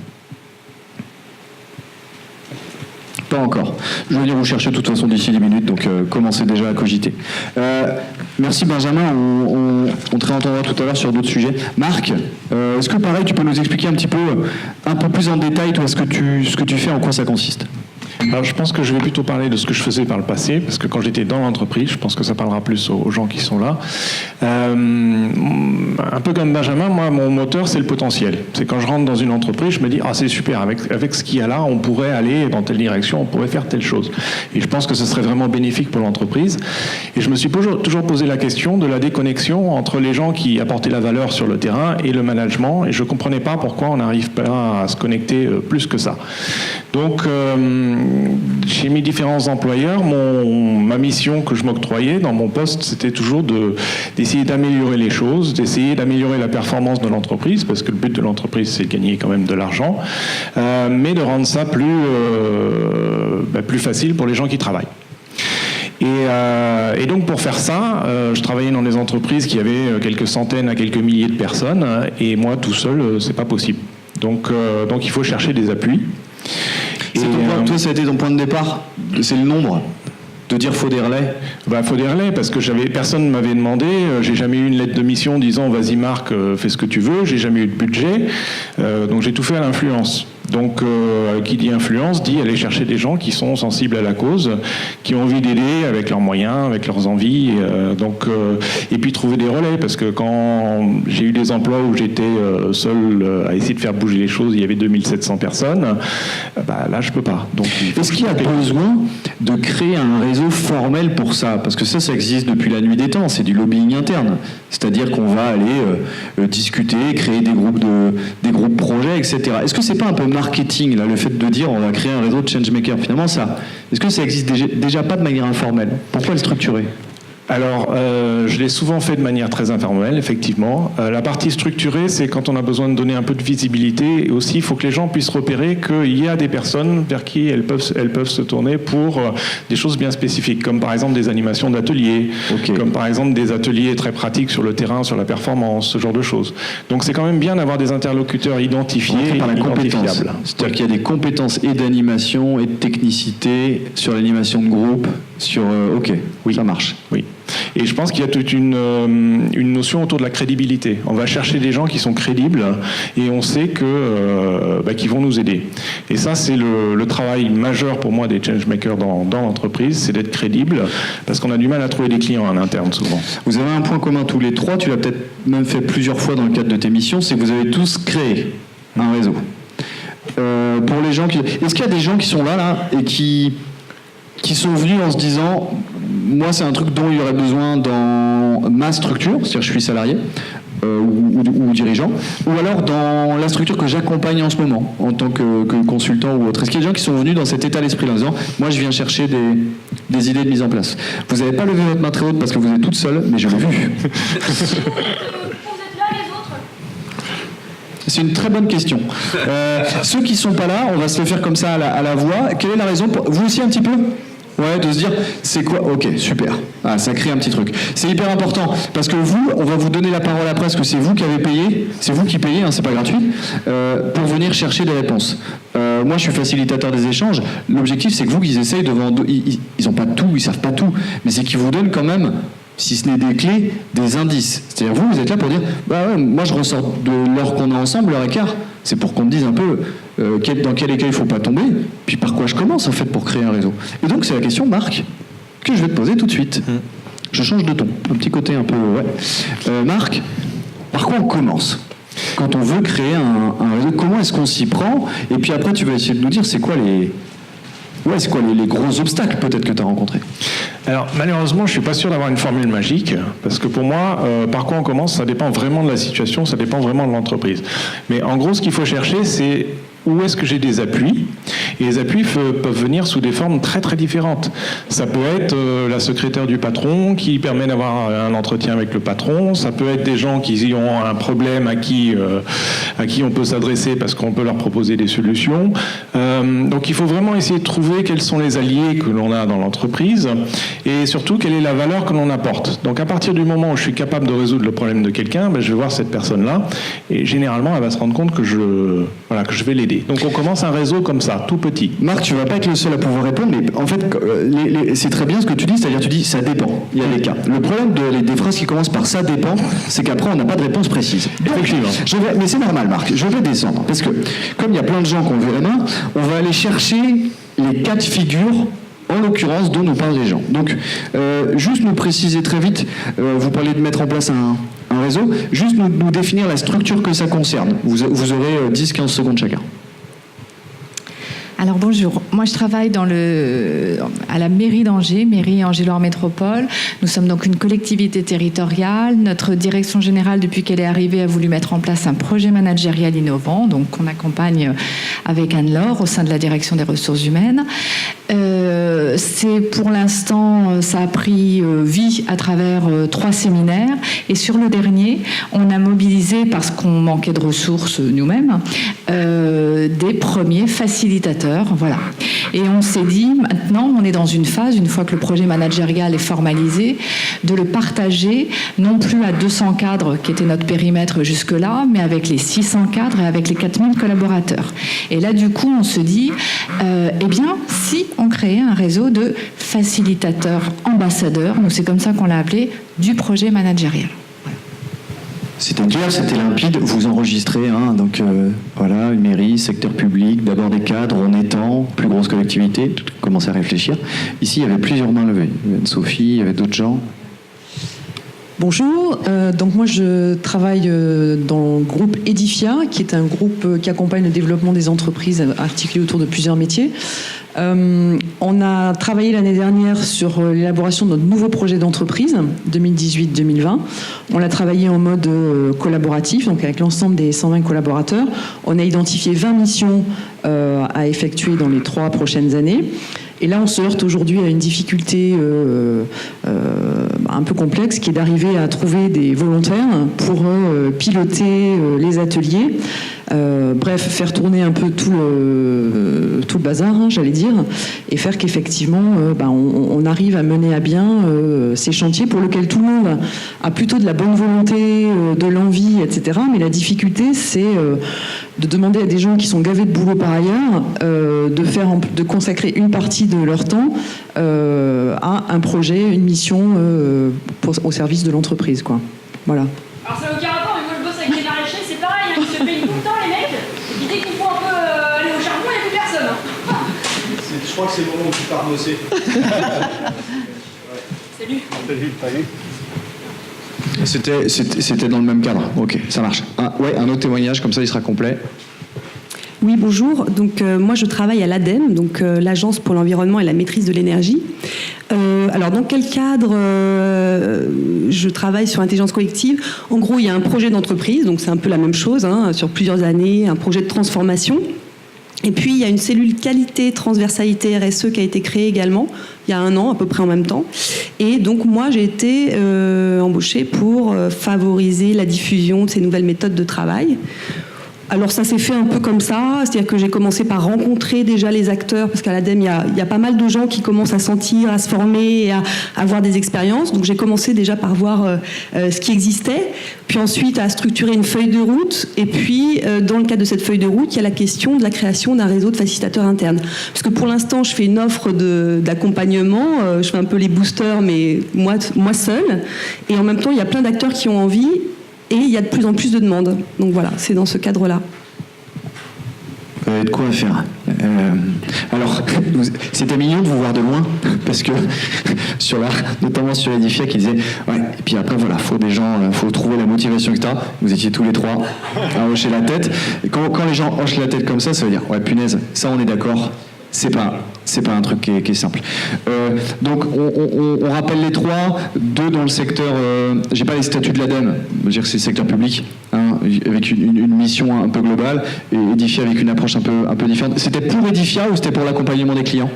Speaker 5: Pas encore. Je veux dire, vous cherchez de toute façon d'ici 10 minutes, donc commencez déjà à cogiter. Merci Benjamin, on te réentendra tout à l'heure sur d'autres sujets. Marc, est-ce que pareil, tu peux nous expliquer un peu plus en détail, toi, ce que tu fais, en quoi ça consiste?
Speaker 6: Alors, je pense que je vais plutôt parler de ce que je faisais par le passé, parce que quand j'étais dans l'entreprise, je pense que ça parlera plus aux gens qui sont là. Un peu comme Benjamin, moi, mon moteur, c'est le potentiel. C'est quand je rentre dans une entreprise, je me dis, ah, c'est super, avec ce qu'il y a là, on pourrait aller dans telle direction, on pourrait faire telle chose. Et je pense que ce serait vraiment bénéfique pour l'entreprise. Et je me suis toujours posé la question de la déconnexion entre les gens qui apportaient la valeur sur le terrain et le management, et je ne comprenais pas pourquoi on n'arrive pas à se connecter plus que ça. Donc, chez mes différents employeurs, ma mission que je m'octroyais dans mon poste, c'était toujours d'essayer d'améliorer les choses, d'essayer d'améliorer la performance de l'entreprise, parce que le but de l'entreprise, c'est de gagner quand même de l'argent, mais de rendre ça plus facile pour les gens qui travaillent. Et donc pour faire ça, je travaillais dans des entreprises qui avaient quelques centaines à quelques milliers de personnes, et moi tout seul, c'est pas possible. Donc il faut chercher des appuis.
Speaker 5: Toi, ça a été ton point de départ? C'est le nombre? De dire faut des relais?
Speaker 6: Faut des relais, parce que personne ne m'avait demandé, j'ai jamais eu une lettre de mission disant vas-y Marc, fais ce que tu veux, j'ai jamais eu de budget, donc j'ai tout fait à l'influence. Donc, qui dit influence dit aller chercher des gens qui sont sensibles à la cause, qui ont envie d'aider avec leurs moyens, avec leurs envies. Et puis trouver des relais, parce que quand j'ai eu des emplois où j'étais seul à essayer de faire bouger les choses, il y avait 2700 personnes, là je peux pas. Donc,
Speaker 5: est-ce qu'il y a besoin de créer un réseau formel pour ça? Parce que ça existe depuis la nuit des temps, c'est du lobbying interne. C'est-à-dire qu'on va aller discuter, créer des groupes projets, etc. Est-ce que c'est pas un peu marketing, là, le fait de dire on va créer un réseau de changemaker? Finalement, est-ce que ça existe déjà pas de manière informelle? Pourquoi le structurer?
Speaker 6: Alors, je l'ai souvent fait de manière très informelle, effectivement. La partie structurée, c'est quand on a besoin de donner un peu de visibilité. Et aussi, il faut que les gens puissent repérer qu'il y a des personnes vers qui elles peuvent se tourner pour des choses bien spécifiques, comme par exemple des animations d'ateliers, comme par exemple des ateliers très pratiques sur le terrain, sur la performance, ce genre de choses. Donc, c'est quand même bien d'avoir des interlocuteurs identifiés
Speaker 5: par la compétence.
Speaker 6: identifiables.
Speaker 5: C'est-à-dire qu'il y a des compétences et d'animation et de technicité sur l'animation de groupe, sur... oui, ça marche.
Speaker 6: Oui. Et je pense qu'il y a toute une notion autour de la crédibilité. On va chercher des gens qui sont crédibles et on sait qu'ils vont nous aider. Et ça, c'est le travail majeur pour moi des changemakers dans l'entreprise, c'est d'être crédible, parce qu'on a du mal à trouver des clients en interne souvent.
Speaker 5: Vous avez un point commun tous les trois, tu l'as peut-être même fait plusieurs fois dans le cadre de tes missions, c'est que vous avez tous créé un réseau. Pour les gens est-ce qu'il y a des gens qui sont là et qui sont venus en se disant moi c'est un truc dont il y aurait besoin dans ma structure, c'est-à-dire je suis salarié ou dirigeant, ou alors dans la structure que j'accompagne en ce moment en tant que consultant ou autre? Est-ce qu'il y a des gens qui sont venus dans cet état d'esprit en disant moi je viens chercher des idées de mise en place? Vous n'avez pas levé votre main très haute parce que vous êtes toute seule, mais je l'ai vu. C'est une très bonne question. Ceux qui sont pas là, on va se le faire comme ça à la voix. Quelle est la raison vous aussi un petit peu? Ouais, de se dire, c'est quoi? Ok, super. Ça crée un petit truc. C'est hyper important, parce que on va vous donner la parole après, parce que c'est vous qui avez payé, c'est vous qui payez, c'est pas gratuit, pour venir chercher des réponses. Moi, je suis facilitateur des échanges. L'objectif, c'est que vous, qu'ils essayent devant... Ils ont pas tout, ils savent pas tout, mais c'est qu'ils vous donnent quand même, si ce n'est des clés, des indices. C'est-à-dire, vous êtes là pour dire, moi, je ressors de l'heure qu'on a ensemble, l'heure et quart. C'est pour qu'on me dise un peu dans quel écueil il ne faut pas tomber, puis par quoi je commence, en fait, pour créer un réseau. Et donc, c'est la question, Marc, que je vais te poser tout de suite. Je change de ton, un petit côté un peu... Marc, par quoi on commence quand on veut créer un réseau? Comment est-ce qu'on s'y prend? Et puis après, tu vas essayer de nous dire, c'est quoi les gros obstacles peut-être que tu as rencontrés?
Speaker 6: Alors malheureusement, je ne suis pas sûr d'avoir une formule magique, parce que pour moi, par quoi on commence, ça dépend vraiment de la situation, ça dépend vraiment de l'entreprise. Mais en gros, ce qu'il faut chercher, c'est où est-ce que j'ai des appuis. Et les appuis peuvent venir sous des formes très très différentes. Ça peut être la secrétaire du patron qui permet d'avoir un entretien avec le patron, ça peut être des gens qui ont un problème à qui on peut s'adresser parce qu'on peut leur proposer des solutions. Donc il faut vraiment essayer de trouver quels sont les alliés que l'on a dans l'entreprise et surtout quelle est la valeur que l'on apporte. Donc à partir du moment où je suis capable de résoudre le problème de quelqu'un, je vais voir cette personne-là et généralement elle va se rendre compte que je vais l'aider. Donc on commence un réseau comme ça, tout petit.
Speaker 5: Marc, tu vas pas être le seul à pouvoir répondre, mais en fait, c'est très bien ce que tu dis, c'est-à-dire tu dis ça dépend, il y a des cas. Le problème des phrases qui commencent par ça dépend, c'est qu'après on n'a pas de réponse précise.
Speaker 6: Effectivement.
Speaker 5: Mais c'est normal, Marc, je vais descendre, parce que comme il y a plein de gens qui ont levé la main, on va aller chercher les cas de figure, en l'occurrence, dont nous parlent les gens. Donc, juste nous préciser très vite, vous parlez de mettre en place un réseau, juste nous définir la structure que ça concerne. Vous aurez 10-15 secondes chacun.
Speaker 8: Alors bonjour, moi je travaille à la mairie d'Angers, mairie Angers-Loire Métropole. Nous sommes donc une collectivité territoriale. Notre direction générale, depuis qu'elle est arrivée, a voulu mettre en place un projet managérial innovant, donc qu'on accompagne avec Anne-Laure au sein de la direction des ressources humaines. C'est pour l'instant, ça a pris vie à travers 3 séminaires et sur le dernier, on a mobilisé, parce qu'on manquait de ressources nous-mêmes, des premiers facilitateurs. Voilà. Et on s'est dit, maintenant, on est dans une phase, une fois que le projet managérial est formalisé, de le partager, non plus à 200 cadres, qui était notre périmètre jusque-là, mais avec les 600 cadres et avec les 4000 collaborateurs. Et là, du coup, on se dit, si on créait un réseau de facilitateurs, ambassadeurs, nous c'est comme ça qu'on l'a appelé, du projet managérial.
Speaker 5: C'était clair, c'était limpide, vous enregistrez, donc voilà, une mairie, secteur public, d'abord des cadres, on étend, plus grosse collectivité, commencer à réfléchir. Ici, il y avait plusieurs mains levées. Il y avait Sophie, il y avait d'autres gens.
Speaker 9: Bonjour, donc moi je travaille dans le groupe Edifia, qui est un groupe qui accompagne le développement des entreprises articulées autour de plusieurs métiers. On a travaillé l'année dernière sur l'élaboration de notre nouveau projet d'entreprise, 2018-2020. On l'a travaillé en mode collaboratif, donc avec l'ensemble des 120 collaborateurs. On a identifié 20 missions à effectuer dans les 3 prochaines années. Et là, on se heurte aujourd'hui à une difficulté un peu complexe, qui est d'arriver à trouver des volontaires pour piloter les ateliers. Bref, faire tourner un peu tout le bazar, hein, j'allais dire, et faire qu'effectivement, on arrive à mener à bien ces chantiers pour lesquels tout le monde a plutôt de la bonne volonté, de l'envie, etc. Mais la difficulté, c'est de demander à des gens qui sont gavés de boulot par ailleurs de consacrer une partie de leur temps à un projet, une mission au service de l'entreprise, quoi. Voilà.
Speaker 2: Alors ça n'a aucun rapport, mais moi je bosse avec les maraîchers, c'est pareil, hein, ils se payent tout le temps les mecs, et puis dès qu'il faut un peu aller au charbon, il n'y a plus personne. Hein.
Speaker 3: Je crois que c'est le moment où tu pars bosser.
Speaker 2: Salut.
Speaker 5: C'était dans le même cadre. Ok, ça marche. Un autre témoignage, comme ça il sera complet.
Speaker 10: Oui, bonjour. Donc, moi, je travaille à l'ADEME, donc l'Agence pour l'environnement et la maîtrise de l'énergie. Alors, dans quel cadre je travaille sur l'intelligence collective? En gros, il y a un projet d'entreprise, donc c'est un peu la même chose, hein, sur plusieurs années, un projet de transformation. Et puis, il y a une cellule qualité, transversalité, RSE qui a été créée également, il y a 1 an, à peu près en même temps. Et donc, moi, j'ai été embauchée pour favoriser la diffusion de ces nouvelles méthodes de travail. Alors ça s'est fait un peu comme ça, c'est-à-dire que j'ai commencé par rencontrer déjà les acteurs, parce qu'à l'ADEME, il y a pas mal de gens qui commencent à sentir, à se former, et à avoir des expériences. Donc j'ai commencé déjà par voir ce qui existait, puis ensuite à structurer une feuille de route, et puis dans le cadre de cette feuille de route, il y a la question de la création d'un réseau de facilitateurs internes. Parce que pour l'instant, je fais une offre d'accompagnement, je fais un peu les boosters, mais moi seule, et en même temps, il y a plein d'acteurs qui ont envie, et il y a de plus en plus de demandes. Donc voilà, c'est dans ce cadre-là.
Speaker 5: Vous avez de quoi faire. Alors, c'était mignon de vous voir de loin, parce que, notamment sur Edifia, qui disait, ouais, et puis après, voilà, faut des gens, faut trouver la motivation, etc. Vous étiez tous les 3 à hocher la tête. Et quand les gens hochent la tête comme ça veut dire, ouais, punaise, ça on est d'accord, c'est pas un truc qui est simple. Donc on rappelle les 3, 2 dans le secteur, j'ai pas les statuts de l'ADEME, je veux dire que c'est le secteur public, hein, avec une mission un peu globale, et Edifia avec une approche un peu différente. C'était pour Edifia ou c'était pour l'accompagnement des clients?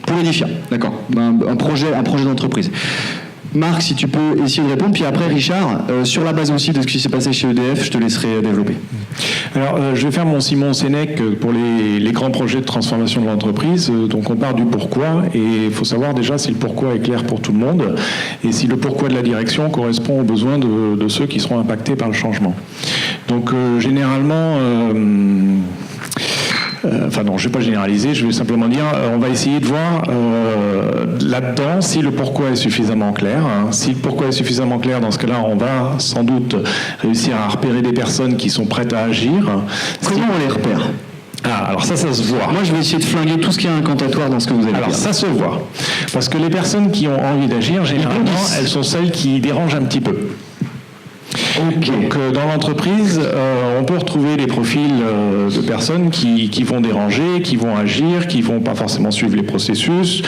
Speaker 5: Pour Edifia, d'accord. Un projet d'entreprise. Marc, si tu peux essayer de répondre, puis après Richard, sur la base aussi de ce qui s'est passé chez EDF, je te laisserai développer.
Speaker 6: Alors, je vais faire mon Simon Sénèque pour les grands projets de transformation de l'entreprise. Donc, on part du pourquoi, et il faut savoir déjà si le pourquoi est clair pour tout le monde, et si le pourquoi de la direction correspond aux besoins de ceux qui seront impactés par le changement. Donc, généralement... Enfin non, je ne vais pas généraliser, je vais simplement dire, on va essayer de voir là-dedans si le pourquoi est suffisamment clair. Hein. Si le pourquoi est suffisamment clair, dans ce cas-là, on va sans doute réussir à repérer des personnes qui sont prêtes à agir.
Speaker 5: Comment on les repère?
Speaker 6: Alors ça se voit.
Speaker 5: Moi, je vais essayer de flinguer tout ce qui est incantatoire dans ce que vous allez dire.
Speaker 6: Alors ça se voit. Parce que les personnes qui ont envie d'agir, généralement, elles sont celles qui dérangent un petit peu. Okay. Donc dans l'entreprise, on peut retrouver les profils de personnes qui vont déranger, qui vont agir, qui vont pas forcément suivre les processus.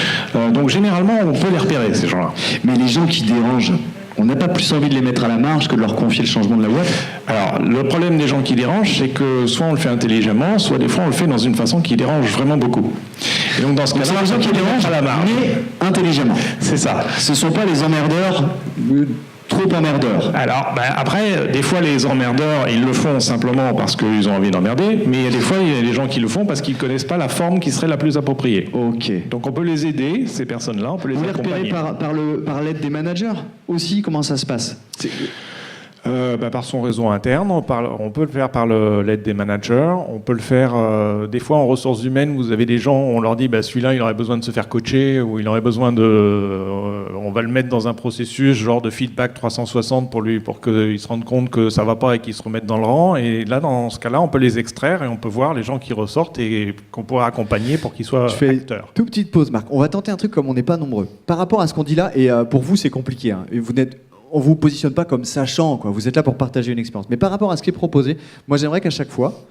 Speaker 6: Donc généralement, on peut les repérer, ces gens-là.
Speaker 5: Mais les gens qui dérangent, on n'a pas plus envie de les mettre à la marge que de leur confier le changement de la boîte?
Speaker 6: Alors, le problème des gens qui dérangent, c'est que soit on le fait intelligemment, soit des fois on le fait dans une façon qui dérange vraiment beaucoup. Et donc dans ce cas-là,
Speaker 5: les gens qui dérangent à la marge, mais intelligemment.
Speaker 6: C'est ça.
Speaker 5: Ce ne sont pas les emmerdeurs... trop emmerdeurs.
Speaker 6: Alors, après, des fois, les emmerdeurs, ils le font simplement parce qu'ils ont envie d'emmerder, mais il y a des fois, il y a des gens qui le font parce qu'ils ne connaissent pas la forme qui serait la plus appropriée.
Speaker 5: Ok.
Speaker 6: Donc, on peut les aider, ces personnes-là, on peut les accompagner.
Speaker 5: Vous les repérez par l'aide des managers aussi? Comment ça se passe?
Speaker 6: Par son réseau interne, on peut le faire par l'aide des managers, on peut le faire des fois en ressources humaines, vous avez des gens, on leur dit celui-là il aurait besoin de se faire coacher, ou il aurait besoin on on va le mettre dans un processus genre de feedback 360 pour qu'il se rende compte que ça va pas et qu'il se remette dans le rang. Et là, dans ce cas-là, on peut les extraire et on peut voir les gens qui ressortent et qu'on pourra accompagner pour qu'ils soient acteurs.
Speaker 11: Toute petite pause, Marc. On va tenter un truc comme on n'est pas nombreux. Par rapport à ce qu'on dit là, et pour vous, c'est compliqué. Hein, et on ne vous positionne pas comme sachant, quoi. Vous êtes là pour partager une expérience. Mais par rapport à ce qui est proposé, moi, j'aimerais qu'à chaque fois,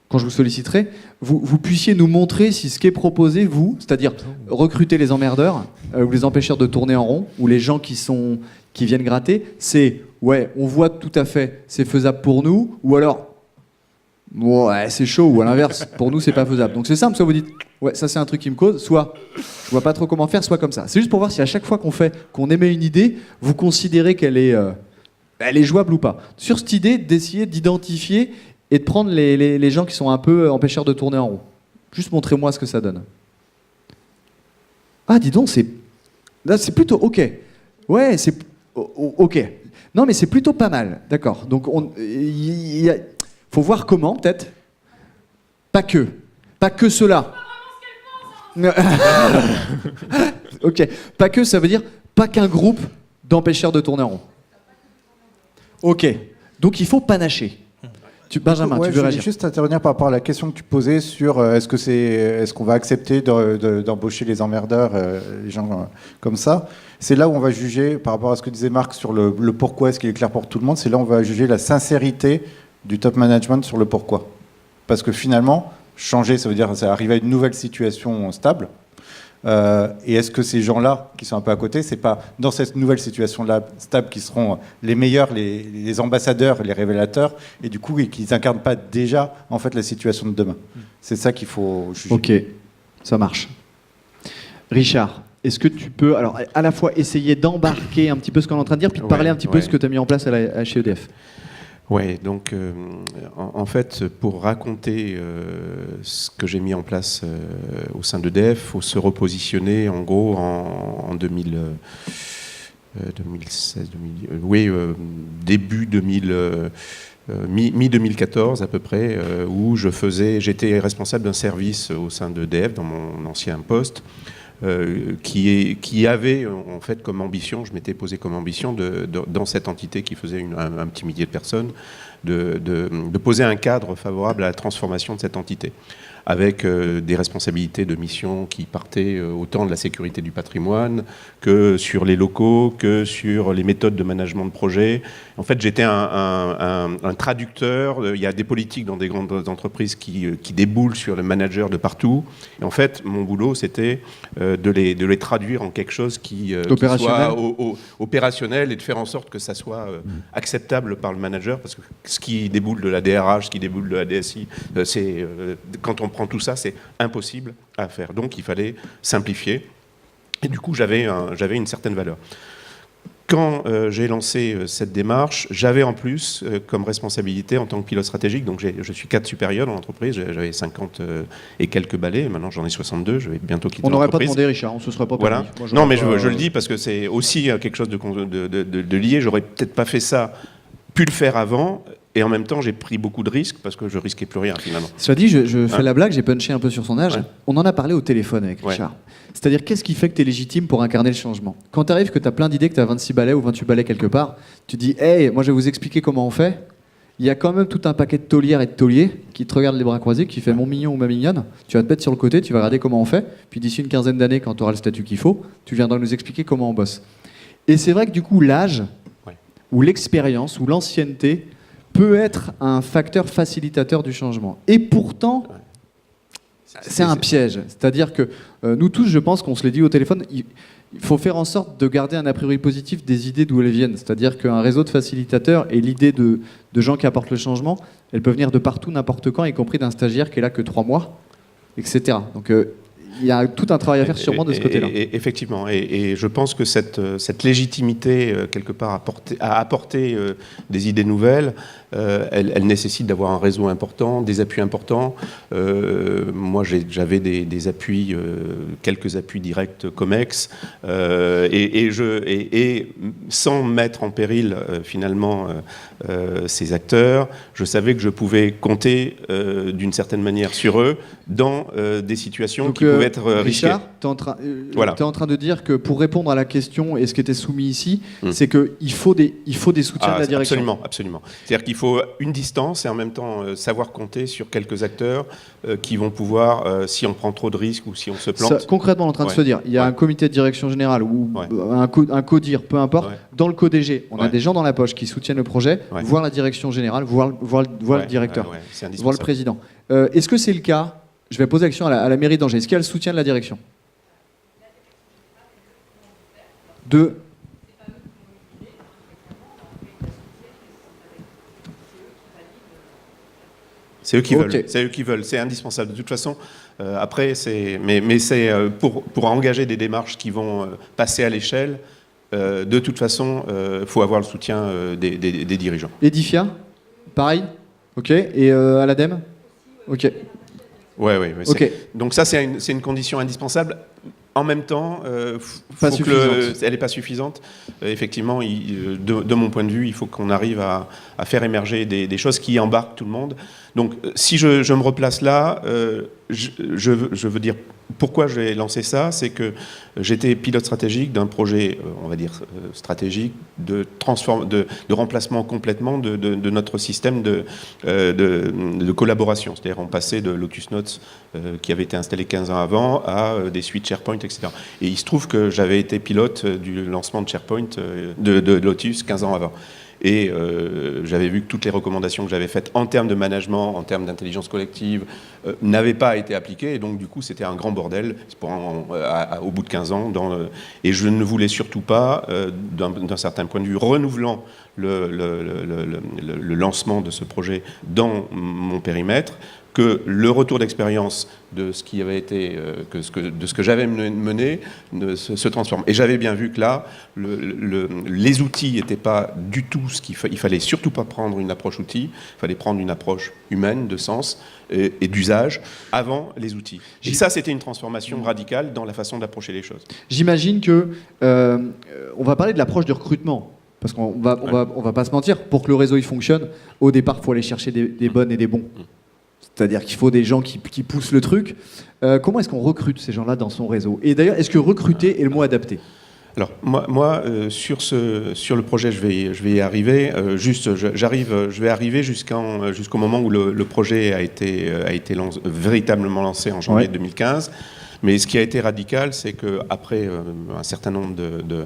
Speaker 11: quand je vous solliciterai, vous puissiez nous montrer si ce qui est proposé, vous, c'est-à-dire recruter les emmerdeurs, ou les empêcheurs de tourner en rond, ou les gens qui viennent gratter, c'est, ouais, on voit que tout à fait, c'est faisable pour nous, ou alors, ouais, c'est chaud, ou à l'inverse, pour nous, c'est pas faisable. Donc c'est simple, soit vous dites, ouais, ça c'est un truc qui me cause, soit, je vois pas trop comment faire, soit comme ça. C'est juste pour voir si à chaque fois qu'on émet une idée, vous considérez qu'elle est jouable ou pas. Sur cette idée, d'essayer d'identifier et de prendre les gens qui sont un peu empêcheurs de tourner en rond. Juste montrez-moi ce que ça donne. Ah, dis donc, là, c'est plutôt OK. Ouais, c'est OK. Non, mais c'est plutôt pas mal. D'accord. Donc, faut voir comment, peut-être. Pas que cela. OK. Pas que, ça veut dire pas qu'un groupe d'empêcheurs de tourner en rond. OK. Donc, il faut panacher. Benjamin, tu veux réagir?
Speaker 3: Je voulais juste intervenir par rapport à la question que tu posais sur est-ce qu'on va accepter d'embaucher les emmerdeurs, les gens comme ça. C'est là où on va juger, par rapport à ce que disait Marc sur le pourquoi, est-ce qu'il est clair pour tout le monde, c'est là où on va juger la sincérité du top management sur le pourquoi. Parce que finalement, changer, ça veut dire arriver à une nouvelle situation stable. Et est-ce que ces gens-là, qui sont un peu à côté, c'est pas dans cette nouvelle situation-là stable qui seront les meilleurs, les ambassadeurs, les révélateurs, et du coup, qu'ils n'incarnent pas déjà en fait la situation de demain. C'est ça qu'il faut juger.
Speaker 11: Ok, ça marche. Richard, est-ce que tu peux, alors, à la fois essayer d'embarquer un petit peu ce qu'on est en train de dire, puis de parler un petit peu de ce que tu as mis en place chez EDF?
Speaker 7: Oui, donc en fait, pour raconter ce que j'ai mis en place au sein d'EDF, il faut se repositionner en gros en 2016, début 2000, mi-2014 à peu près, où j'étais responsable d'un service au sein d'EDF dans mon ancien poste. Qui avait en fait comme ambition, je m'étais posé comme ambition dans cette entité qui faisait un petit millier de personnes, de poser un cadre favorable à la transformation de cette entité, avec des responsabilités de mission qui partaient autant de la sécurité du patrimoine que sur les locaux, que sur les méthodes de management de projet. En fait, j'étais un traducteur. Il y a des politiques dans des grandes entreprises qui déboulent sur le manager de partout. Et en fait, mon boulot, c'était de les traduire en quelque chose qui soit opérationnel et de faire en sorte que ça soit acceptable par le manager. Parce que ce qui déboule de la DRH, ce qui déboule de la DSI, quand on prend tout ça, c'est impossible à faire. Donc, il fallait simplifier. Et du coup, j'avais une certaine valeur. Quand j'ai lancé cette démarche, j'avais en plus comme responsabilité en tant que pilote stratégique, donc je suis cadre supérieur dans l'entreprise, j'avais 50 et quelques balais, maintenant j'en ai 62, je vais bientôt quitter l'entreprise.
Speaker 11: On n'aurait pas demandé, Richard, on se serait pas permis.
Speaker 7: Voilà. Non, mais je le dis parce que c'est aussi quelque chose de lié, j'aurais peut-être pas fait ça, pu le faire avant. Et en même temps, j'ai pris beaucoup de risques parce que je risquais plus rien finalement.
Speaker 11: Cela dit, je fais la blague, j'ai punché un peu sur son âge. Ouais. On en a parlé au téléphone avec Richard.
Speaker 7: Ouais.
Speaker 11: C'est-à-dire, qu'est-ce qui fait que tu es légitime pour incarner le changement? Quand tu arrives, que tu as plein d'idées, que tu as 26 balais ou 28 balais quelque part, tu dis, hey, moi je vais vous expliquer comment on fait. Il y a quand même tout un paquet de taulières et de tauliers qui te regardent les bras croisés, qui fait mon mignon ou ma mignonne. Tu vas te mettre sur le côté, tu vas regarder comment on fait. Puis d'ici une quinzaine d'années, quand tu auras le statut qu'il faut, tu viendras nous expliquer comment on bosse. Et c'est vrai que du coup, l'âge, ou l'expérience, ou l'ancienneté, peut être un facteur facilitateur du changement. Et pourtant, c'est un piège. C'est-à-dire que nous tous, je pense qu'on se l'est dit au téléphone, il faut faire en sorte de garder un a priori positif des idées d'où elles viennent. C'est-à-dire qu'un réseau de facilitateurs et l'idée de gens qui apportent le changement, elle peut venir de partout, n'importe quand, y compris d'un stagiaire qui est là que 3 mois, etc. Donc il y a tout un travail à faire sûrement de ce côté-là.
Speaker 7: Effectivement, et je pense que cette légitimité, quelque part, à apporter des idées nouvelles, elle nécessite d'avoir un réseau important, des appuis importants. Moi, j'avais des appuis, quelques appuis directs COMEX, et sans mettre en péril finalement ces acteurs, je savais que je pouvais compter d'une certaine manière sur eux dans des situations qui pouvaient être risqué.
Speaker 11: Richard, tu es en train,
Speaker 7: Voilà.
Speaker 11: t'es en train de dire que pour répondre à la question et ce qui était soumis ici, c'est qu'il faut des soutiens de la direction.
Speaker 7: Absolument, absolument. C'est-à-dire qu'il faut une distance et en même temps savoir compter sur quelques acteurs qui vont pouvoir, si on prend trop de risques ou si on se plante.
Speaker 11: Ça, concrètement, on est en train de se dire, il y a un comité de direction générale ou un codir, peu importe. Dans le CODG, on a des gens dans la poche qui soutiennent le projet, voir la direction générale, voir le directeur, voir le président. Est-ce que c'est le cas? Je vais poser la question à la mairie d'Angers. Est-ce qu'il y a le soutien de la direction?
Speaker 7: C'est eux qui veulent. C'est eux qui veulent. C'est indispensable. De toute façon, après, mais c'est pour engager des démarches qui vont passer à l'échelle. De toute façon, faut avoir le soutien des dirigeants.
Speaker 11: Edifia, pareil. Ok. Et à l'ADEME. Ok.
Speaker 7: Ouais.
Speaker 11: Ok.
Speaker 7: Donc ça, c'est une condition indispensable. En même temps, elle n'est pas suffisante. Effectivement, de mon point de vue, il faut qu'on arrive à faire émerger des choses qui embarquent tout le monde. Donc, si je me replace là, je veux dire pourquoi j'ai lancé ça, c'est que j'étais pilote stratégique d'un projet, on va dire stratégique, de remplacement complètement de notre système de collaboration. C'est-à-dire, on passait de Lotus Notes, qui avait été installé 15 ans avant, à des suites SharePoint, etc. Et il se trouve que j'avais été pilote du lancement de SharePoint de Lotus 15 ans avant. Et j'avais vu que toutes les recommandations que j'avais faites en termes de management, en termes d'intelligence collective, n'avaient pas été appliquées. Et donc, du coup, c'était un grand bordel au bout de 15 ans. Et je ne voulais surtout pas, d'un certain point de vue, renouvelant le lancement de ce projet dans mon périmètre, que le retour d'expérience de ce qui avait été, de ce que j'avais mené se transforme. Et j'avais bien vu que là, les outils n'étaient pas du tout ce qu'il fallait. Il fallait surtout pas prendre une approche outil, il fallait prendre une approche humaine, de sens et d'usage avant les outils. Et ça, c'était une transformation radicale dans la façon d'approcher les choses.
Speaker 11: J'imagine que on va parler de l'approche du recrutement. Parce qu'on va pas se mentir, pour que le réseau il fonctionne, au départ, il faut aller chercher des bonnes et des bons. C'est-à-dire qu'il faut des gens qui poussent le truc. Comment est-ce qu'on recrute ces gens-là dans son réseau? Et d'ailleurs, est-ce que recruter est le mot adapté?
Speaker 7: Alors, moi sur le projet, je vais y arriver. Je vais arriver jusqu'au moment où le projet a été véritablement lancé en janvier 2015. Mais ce qui a été radical, c'est qu'après un certain nombre de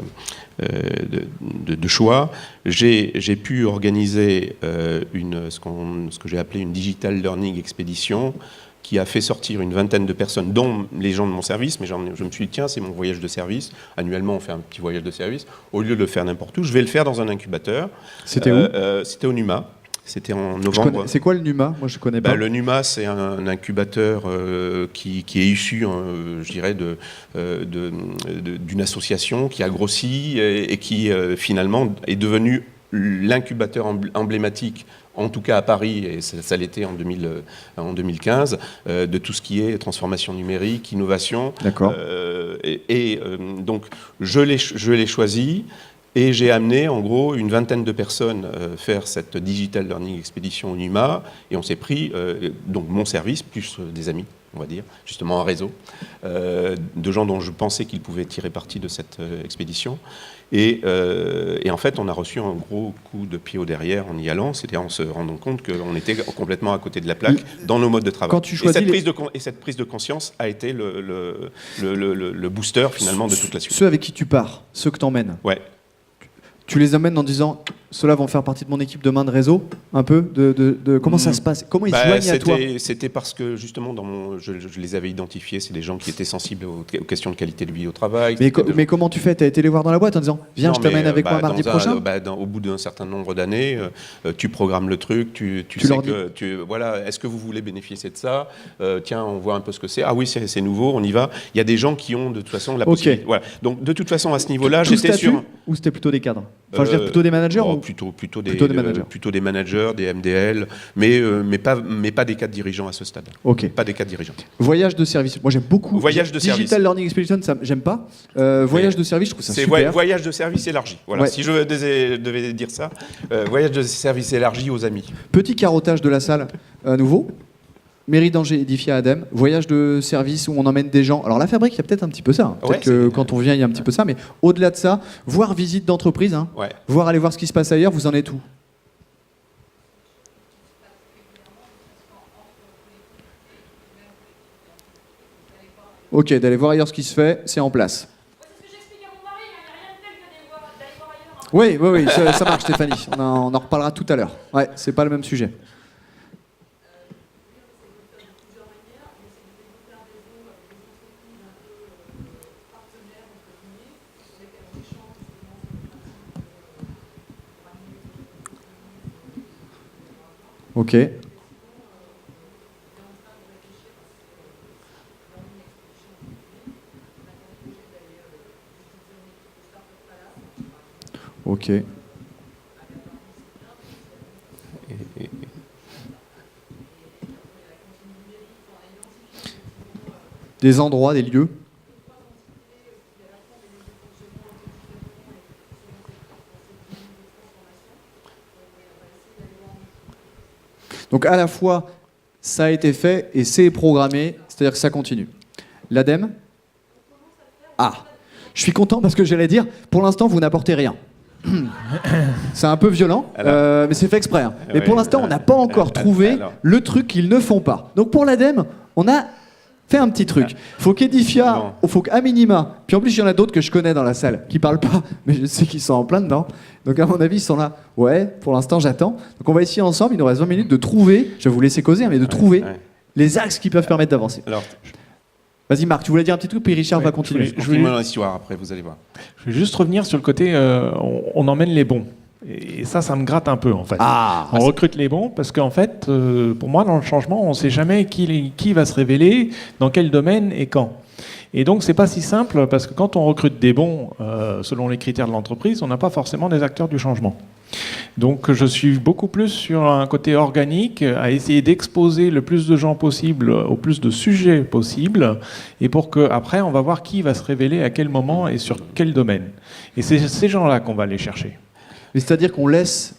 Speaker 7: choix, j'ai pu organiser ce que j'ai appelé une Digital Learning Expedition, qui a fait sortir une vingtaine de personnes, dont les gens de mon service, mais je me suis dit, tiens, c'est mon voyage de service. Annuellement, on fait un petit voyage de service. Au lieu de le faire n'importe où, je vais le faire dans un incubateur.
Speaker 11: C'était où?
Speaker 7: C'était au NUMA. C'était en novembre.
Speaker 11: C'est quoi le NUMA? Moi, je connais pas.
Speaker 7: Le NUMA, c'est un incubateur qui est issu, je dirais, d'une association qui a grossi et qui, finalement, est devenu l'incubateur emblématique, en tout cas à Paris, et ça l'était en 2015, de tout ce qui est transformation numérique, innovation.
Speaker 11: D'accord.
Speaker 7: Donc, je l'ai choisi. Et j'ai amené, en gros, une vingtaine de personnes faire cette Digital Learning Expedition au NUMA. Et on s'est pris, donc mon service, plus des amis, on va dire, justement un réseau, de gens dont je pensais qu'ils pouvaient tirer parti de cette expédition. Et en fait, on a reçu un gros coup de pied au derrière en y allant, c'est-à-dire en se rendant compte qu'on était complètement à côté de la plaque dans nos modes de travail.
Speaker 11: Quand tu choisis
Speaker 7: et cette prise de conscience a été le booster, finalement, de toute la suite.
Speaker 11: Ceux avec qui tu pars, ceux que tu emmènes.
Speaker 7: Ouais.
Speaker 11: Tu les emmènes en disant, ceux-là vont faire partie de mon équipe demain de réseau, un peu comment ça se passe? Comment ils se joignent à toi?
Speaker 7: C'était parce que justement, je les avais identifiés, c'est des gens qui étaient sensibles aux questions de qualité de vie au travail.
Speaker 11: Mais comment tu fais? Tu as été les voir dans la boîte en disant, viens, je t'emmène avec moi mardi prochain?
Speaker 7: Au bout d'un certain nombre d'années, tu programmes le truc, tu sais que, voilà, est-ce que vous voulez bénéficier de ça? Tiens, on voit un peu ce que c'est. Ah oui, c'est nouveau, on y va. Il y a des gens qui ont de toute façon la possibilité. Voilà. Donc de toute façon, à ce niveau-là, j'étais sûr.
Speaker 11: Ou c'était plutôt des cadres? Enfin, je veux dire, plutôt des managers ou...
Speaker 7: plutôt des managers, des MDL, mais pas des cadres dirigeants à ce stade.
Speaker 11: Ok.
Speaker 7: Pas des cadres dirigeants.
Speaker 11: Voyage de service. Moi, j'aime beaucoup.
Speaker 7: Voyage de service.
Speaker 11: Digital Learning Expedition, ça, j'aime pas. Voyage de service, je trouve ça super.
Speaker 7: C'est voyage de service élargi. Voilà. Ouais. Si je devais dire ça, voyage de service élargi aux amis.
Speaker 11: Petit carottage de la salle à nouveau. Mairie d'Angers édifiée à ADEME, voyage de service où on emmène des gens. Alors la fabrique, il y a peut-être un petit peu ça. Peut-être
Speaker 7: Ouais,
Speaker 11: que quand on vient, il y a un petit peu ça. Mais au-delà de ça, voir visite d'entreprise, hein,
Speaker 7: Ouais.
Speaker 11: aller voir ce qui se passe ailleurs, vous en êtes où? Ok, d'aller voir ailleurs ce qui se fait, c'est en place. Oui, ça marche Stéphanie. On en reparlera tout à l'heure. Ouais, c'est pas le même sujet. Ok. Ok. Des endroits, des lieux. Donc à la fois, ça a été fait et c'est programmé, c'est-à-dire que ça continue. L'ADEME? Ah, je suis content parce que j'allais dire, pour l'instant, vous n'apportez rien. C'est un peu violent, mais c'est fait exprès. Hein. Mais pour l'instant, on n'a pas encore trouvé le truc qu'ils ne font pas. Donc pour l'ADEME, on a fait un petit truc. Faut qu'Edifia, faut qu'à minima, puis en plus il y en a d'autres que je connais dans la salle, qui parlent pas, mais je sais qu'ils sont en plein dedans. Donc à mon avis, ils sont là. Ouais, pour l'instant j'attends. Donc on va essayer ensemble, il nous reste 20 minutes de trouver, je vais vous laisser causer, mais de trouver les axes qui peuvent permettre d'avancer.
Speaker 7: Alors,
Speaker 11: vas-y Marc, tu voulais dire un petit truc, puis Richard va continuer.
Speaker 7: Je vais dans l'histoire après, vous allez voir.
Speaker 6: Je vais juste revenir sur le côté, on emmène les bons. Et ça me gratte un peu en fait. On recrute les bons parce qu'en fait, pour moi, dans le changement, on ne sait jamais qui va se révéler, dans quel domaine et quand. Et donc, c'est pas si simple parce que quand on recrute des bons, selon les critères de l'entreprise, on n'a pas forcément des acteurs du changement. Donc, je suis beaucoup plus sur un côté organique, à essayer d'exposer le plus de gens possible au plus de sujets possible, et pour que après, on va voir qui va se révéler à quel moment et sur quel domaine. Et c'est ces gens-là qu'on va aller chercher.
Speaker 11: Mais c'est-à-dire qu'on laisse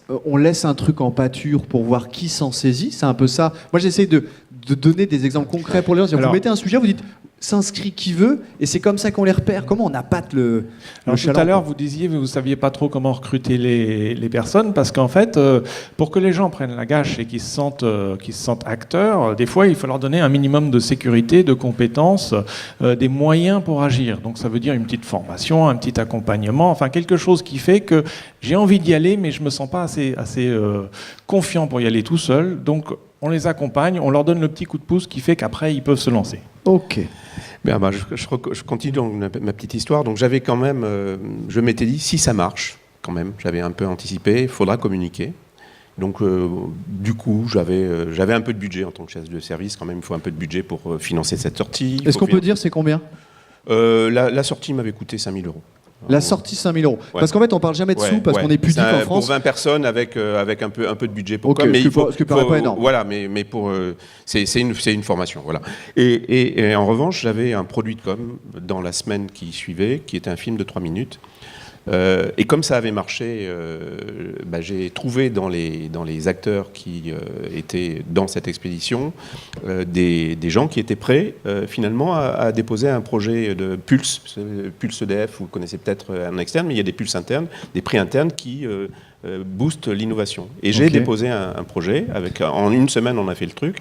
Speaker 11: un truc en pâture pour voir qui s'en saisit, c'est un peu ça. Moi, j'essaie de donner des exemples concrets pour les gens. Vous mettez un sujet, vous dites s'inscrit qui veut, et c'est comme ça qu'on les repère. Comment on appâte le
Speaker 6: chaland? Tout à l'heure, vous disiez que vous ne saviez pas trop comment recruter les personnes, parce qu'en fait, pour que les gens prennent la gâche et qu'ils se sentent acteurs, des fois, il faut leur donner un minimum de sécurité, de compétences, des moyens pour agir. Donc ça veut dire une petite formation, un petit accompagnement, enfin quelque chose qui fait que j'ai envie d'y aller, mais je ne me sens pas assez confiant pour y aller tout seul. Donc on les accompagne, on leur donne le petit coup de pouce qui fait qu'après, ils peuvent se lancer.
Speaker 11: Ok.
Speaker 7: Bien, je continue donc ma petite histoire. Donc j'avais quand même, je m'étais dit, si ça marche, quand même, j'avais un peu anticipé, il faudra communiquer. Donc du coup, j'avais un peu de budget en tant que chef de service, quand même, il faut un peu de budget pour financer cette sortie.
Speaker 11: Est-ce qu'on peut dire c'est combien?
Speaker 7: La sortie m'avait coûté 5 000 €.
Speaker 11: La sortie 5 000 €. Ouais. Parce qu'en fait, on parle jamais de sous parce qu'on est pudique en France.
Speaker 7: Pour 20 personnes avec un peu de budget pour
Speaker 11: mais ce qui paraît pas énorme.
Speaker 7: Voilà, mais pour c'est une formation, voilà. Et en revanche, j'avais un produit de com dans la semaine qui suivait, qui était un film de 3 minutes. Et comme ça avait marché, j'ai trouvé dans les acteurs qui étaient dans cette expédition des gens qui étaient prêts finalement à déposer un projet de Pulse EDF, vous connaissez peut-être un externe, mais il y a des pulses internes, des prix internes qui boostent l'innovation. Et j'ai déposé un projet, en une semaine on a fait le truc.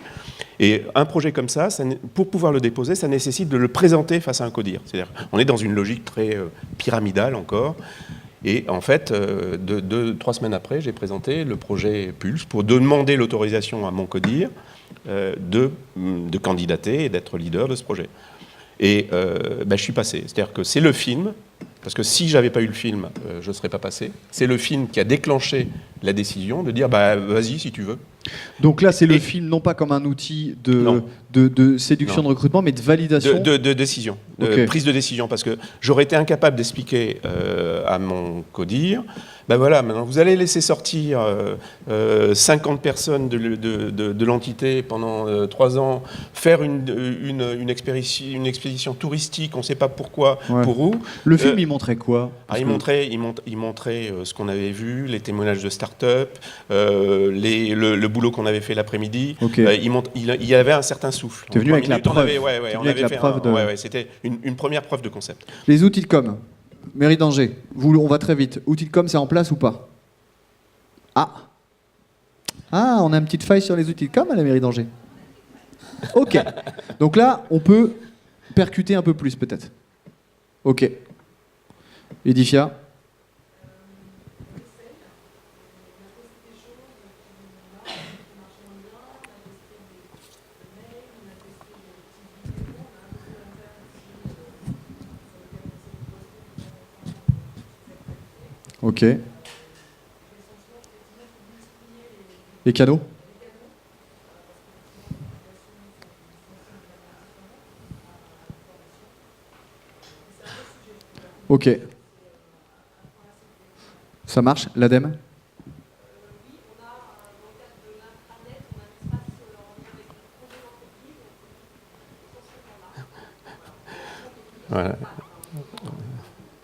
Speaker 7: Et un projet comme ça, pour pouvoir le déposer, ça nécessite de le présenter face à un codir. C'est-à-dire, on est dans une logique très pyramidale encore. Et en fait, 3 semaines après, j'ai présenté le projet Pulse pour demander l'autorisation à mon codir de candidater et d'être leader de ce projet. Et je suis passé. C'est-à-dire que c'est le film, parce que si j'avais pas eu le film, je ne serais pas passé. C'est le film qui a déclenché la décision de dire vas-y si tu veux.
Speaker 11: Donc là, c'est le film non pas comme un outil de séduction, de recrutement, mais de validation.
Speaker 7: De décision, de prise de décision, parce que j'aurais été incapable d'expliquer à mon codir, voilà, maintenant vous allez laisser sortir 50 personnes de l'entité pendant 3 ans, faire une expédition touristique, on ne sait pas pourquoi, pour où.
Speaker 11: Le film, il montrait quoi?
Speaker 7: Il montrait ce qu'on avait vu, les témoignages de start-up, le boulot qu'on avait fait l'après-midi.
Speaker 11: Ok.
Speaker 7: Il y avait un certain souffle.
Speaker 11: T'es venu
Speaker 7: En 3
Speaker 11: avec la
Speaker 7: minutes, on
Speaker 11: preuve.
Speaker 7: avait- ouais,
Speaker 11: T'es
Speaker 7: ouais,
Speaker 11: venu
Speaker 7: on
Speaker 11: avec
Speaker 7: avait
Speaker 11: la
Speaker 7: fait
Speaker 11: preuve de-
Speaker 7: ouais, ouais, c'était une première preuve de concept.
Speaker 11: Les outils de com. Mairie d'Angers. On va très vite. Outils de com, c'est en place ou pas? Ah, on a une petite faille sur les outils de com à la mairie d'Angers. Ok. Donc là, on peut percuter un peu plus peut-être. Ok. Edifia. Ok. Les canaux? Ok. Ça marche, l'ADEME?
Speaker 7: Voilà.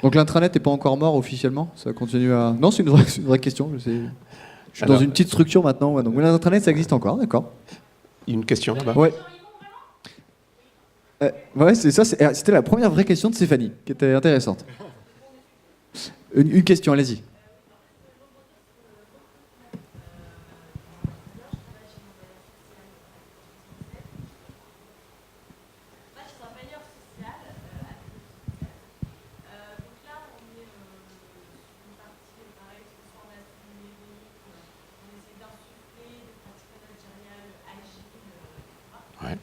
Speaker 11: Donc l'intranet n'est pas encore mort officiellement? Ça continue à... Non, c'est une vraie question. Je suis
Speaker 7: Alors-
Speaker 11: dans une petite structure maintenant. Ouais. Donc l'intranet, ça existe encore, d'accord.
Speaker 7: Une question là-bas.
Speaker 11: Ouais. Ouais, c'est ça. C'était la première vraie question de Stéphanie, qui était intéressante. Une question, allez-y.
Speaker 7: Ouais.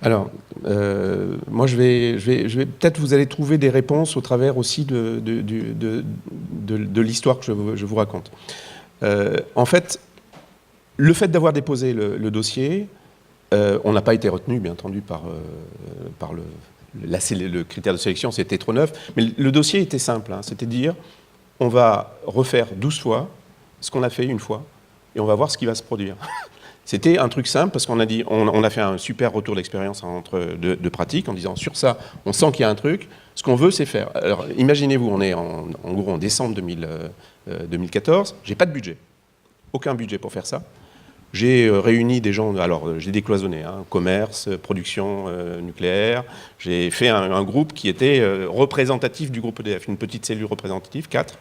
Speaker 7: Alors, moi, je vais peut-être vous allez trouver des réponses au travers aussi de l'histoire que je vous raconte. En fait, le fait d'avoir déposé le dossier, on n'a pas été retenu, bien entendu, par le critère de sélection, c'était trop neuf, mais le dossier était simple, hein, c'était de dire, on va refaire 12 fois ce qu'on a fait une fois, et on va voir ce qui va se produire. C'était un truc simple parce qu'on a dit, on a fait un super retour d'expérience de pratique en disant sur ça, on sent qu'il y a un truc. Ce qu'on veut, c'est faire. Alors, imaginez-vous, on est en gros en décembre 2014. J'ai pas de budget, aucun budget pour faire ça. J'ai réuni des gens. Alors, j'ai décloisonné, hein, commerce, production nucléaire. J'ai fait un groupe qui était représentatif du groupe EDF, une petite cellule représentative, 4.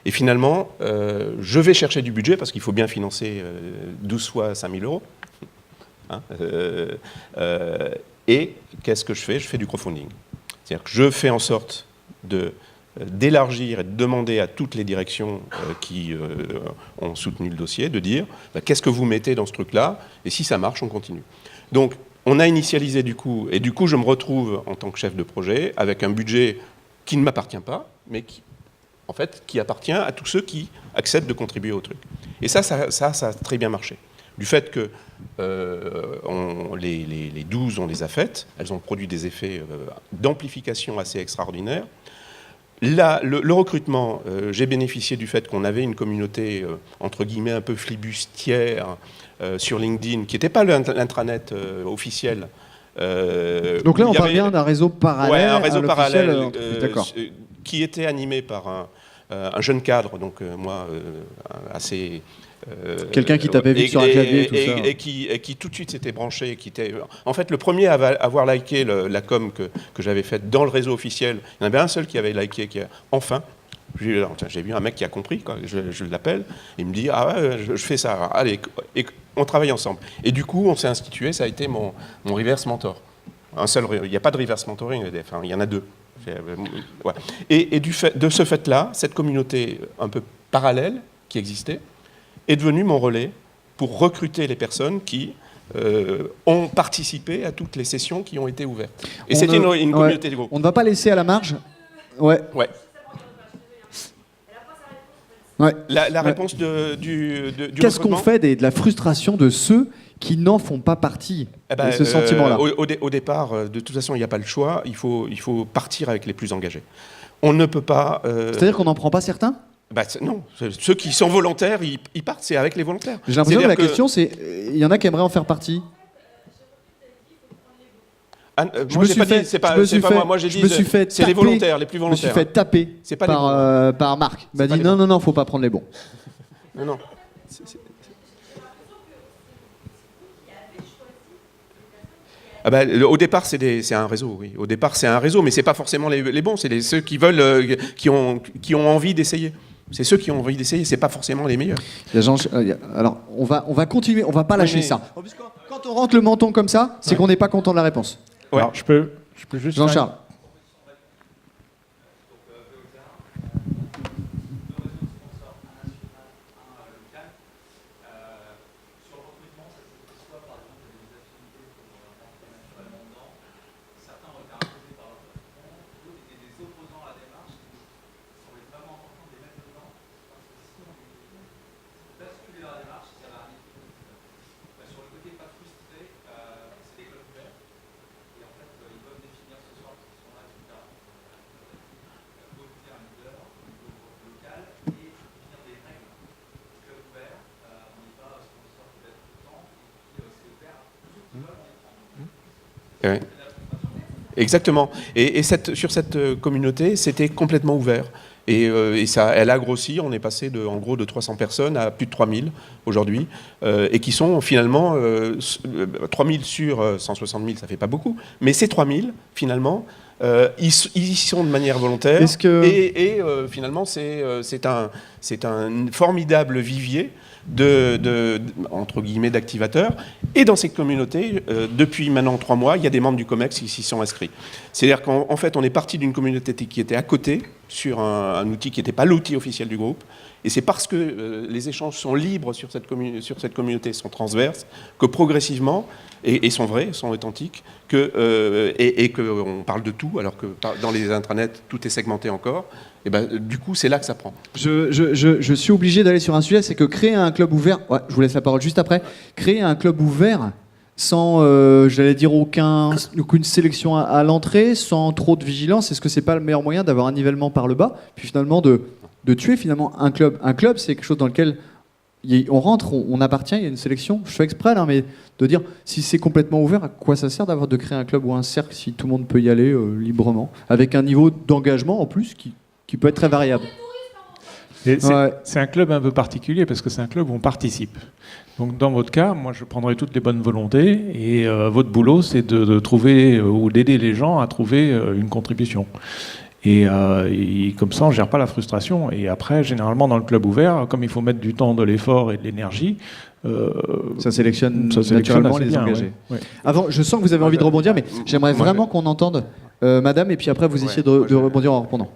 Speaker 7: Et finalement, je vais chercher du budget parce qu'il faut bien financer 12 fois 5 000 euros. Hein, et qu'est-ce que je fais? Je fais du crowdfunding. C'est-à-dire que je fais en sorte d'élargir et de demander à toutes les directions qui ont soutenu le dossier de dire bah, qu'est-ce que vous mettez dans ce truc-là? Et si ça marche, on continue. Donc, on a initialisé du coup, et du coup, je me retrouve en tant que chef de projet avec un budget qui ne m'appartient pas, mais qui appartient à tous ceux qui acceptent de contribuer au truc. Et ça a très bien marché. Du fait que les 12, on les a faites, elles ont produit des effets d'amplification assez extraordinaires. Là, le recrutement, j'ai bénéficié du fait qu'on avait une communauté, entre guillemets, un peu flibustière sur LinkedIn, qui n'était pas l'intranet officiel.
Speaker 11: Donc là, on parle bien d'un réseau parallèle.
Speaker 7: Ouais, un réseau parallèle
Speaker 11: d'accord.
Speaker 7: qui était animé par un jeune cadre, donc moi, assez...
Speaker 11: Quelqu'un qui tapait vite sur un clavier, tout ça.
Speaker 7: Et qui tout de suite s'était branché. En fait, le premier à avoir liké la com que j'avais faite dans le réseau officiel, il y en avait un seul qui avait liké, enfin. J'ai vu un mec qui a compris, quoi. Je l'appelle, il me dit « Ah ouais, je fais ça, allez, et on travaille ensemble. » Et du coup, on s'est institué, ça a été mon reverse mentor. Il n'y a pas de reverse mentoring, EDF, hein, il y en a 2. Ouais. Et de ce fait-là, cette communauté un peu parallèle qui existait, est devenu mon relais pour recruter les personnes qui ont participé à toutes les sessions qui ont été ouvertes. Et c'était une communauté de groupe.
Speaker 11: On ne va pas laisser à la marge. Ouais.
Speaker 7: La réponse du
Speaker 11: Qu'est-ce qu'on
Speaker 7: recrutement
Speaker 11: fait de la frustration de ceux qui n'en font pas partie, de ce sentiment-là?
Speaker 7: Au départ, de toute façon, il n'y a pas le choix. Il faut partir avec les plus engagés. On ne peut pas...
Speaker 11: C'est-à-dire qu'on n'en prend pas certains?
Speaker 7: Non, ceux qui sont volontaires, ils partent, c'est avec les volontaires.
Speaker 11: J'ai l'impression que la question, c'est il y en a qui aimeraient en faire partie.
Speaker 7: Moi, j'ai pas dit, c'est pas moi, j'ai dit, c'est les volontaires, les plus volontaires.
Speaker 11: Je me suis fait taper par Marc. Il m'a dit non, faut pas prendre les bons.
Speaker 7: Non. Au départ, c'est un réseau, oui. Au départ, c'est un réseau, mais c'est pas forcément les bons, c'est ceux qui veulent, qui ont envie d'essayer. C'est ceux qui ont envie d'essayer, c'est pas forcément les meilleurs.
Speaker 11: Alors, on va continuer, on va pas lâcher ça. Quand on rentre le menton comme ça, c'est qu'on n'est pas content de la réponse.
Speaker 6: Ouais. Alors, je peux juste...
Speaker 11: Jean-Charles.
Speaker 7: Ouais. Exactement. Et sur cette communauté, c'était complètement ouvert. Et ça, elle a grossi. On est passé en gros de 300 personnes à plus de 3000 aujourd'hui, et qui sont finalement 3000 sur 160 000, ça fait pas beaucoup. Mais ces 3000, finalement, ils y sont de manière volontaire. Et finalement, c'est un formidable vivier entre guillemets d'activateurs. Et dans ces communautés, depuis maintenant 3 mois, il y a des membres du COMEX qui s'y sont inscrits. C'est-à-dire qu'en fait, on est parti d'une communauté qui était à côté, sur un outil qui n'était pas l'outil officiel du groupe. Et c'est parce que les échanges sont libres sur cette communauté, sont transverses, que progressivement, et sont vrais, sont authentiques, et qu'on parle de tout, alors que dans les intranets, tout est segmenté encore. Et du coup, c'est là que ça prend.
Speaker 11: Je suis obligé d'aller sur un sujet, c'est que créer un club ouvert, je vous laisse la parole juste après, créer un club ouvert sans, j'allais dire, aucune sélection à l'entrée, sans trop de vigilance, est-ce que c'est pas le meilleur moyen d'avoir un nivellement par le bas, puis finalement de tuer finalement un club? Un club, c'est quelque chose dans lequel on rentre, on appartient, il y a une sélection. Je fais exprès, mais de dire, si c'est complètement ouvert, à quoi ça sert de créer un club ou un cercle si tout le monde peut y aller librement, avec un niveau d'engagement en plus qui peut être très variable?
Speaker 6: C'est un club un peu particulier parce que c'est un club où on participe. Donc dans votre cas, moi je prendrai toutes les bonnes volontés et votre boulot c'est de trouver ou d'aider les gens à trouver une contribution. Et comme ça on ne gère pas la frustration. Et après, généralement dans le club ouvert, comme il faut mettre du temps, de l'effort et de l'énergie,
Speaker 11: ça sélectionne naturellement les engagés. Ouais. Avant, je sens que vous avez envie de rebondir, mais j'aimerais vraiment qu'on entende Madame et puis après vous essayez de rebondir en répondant.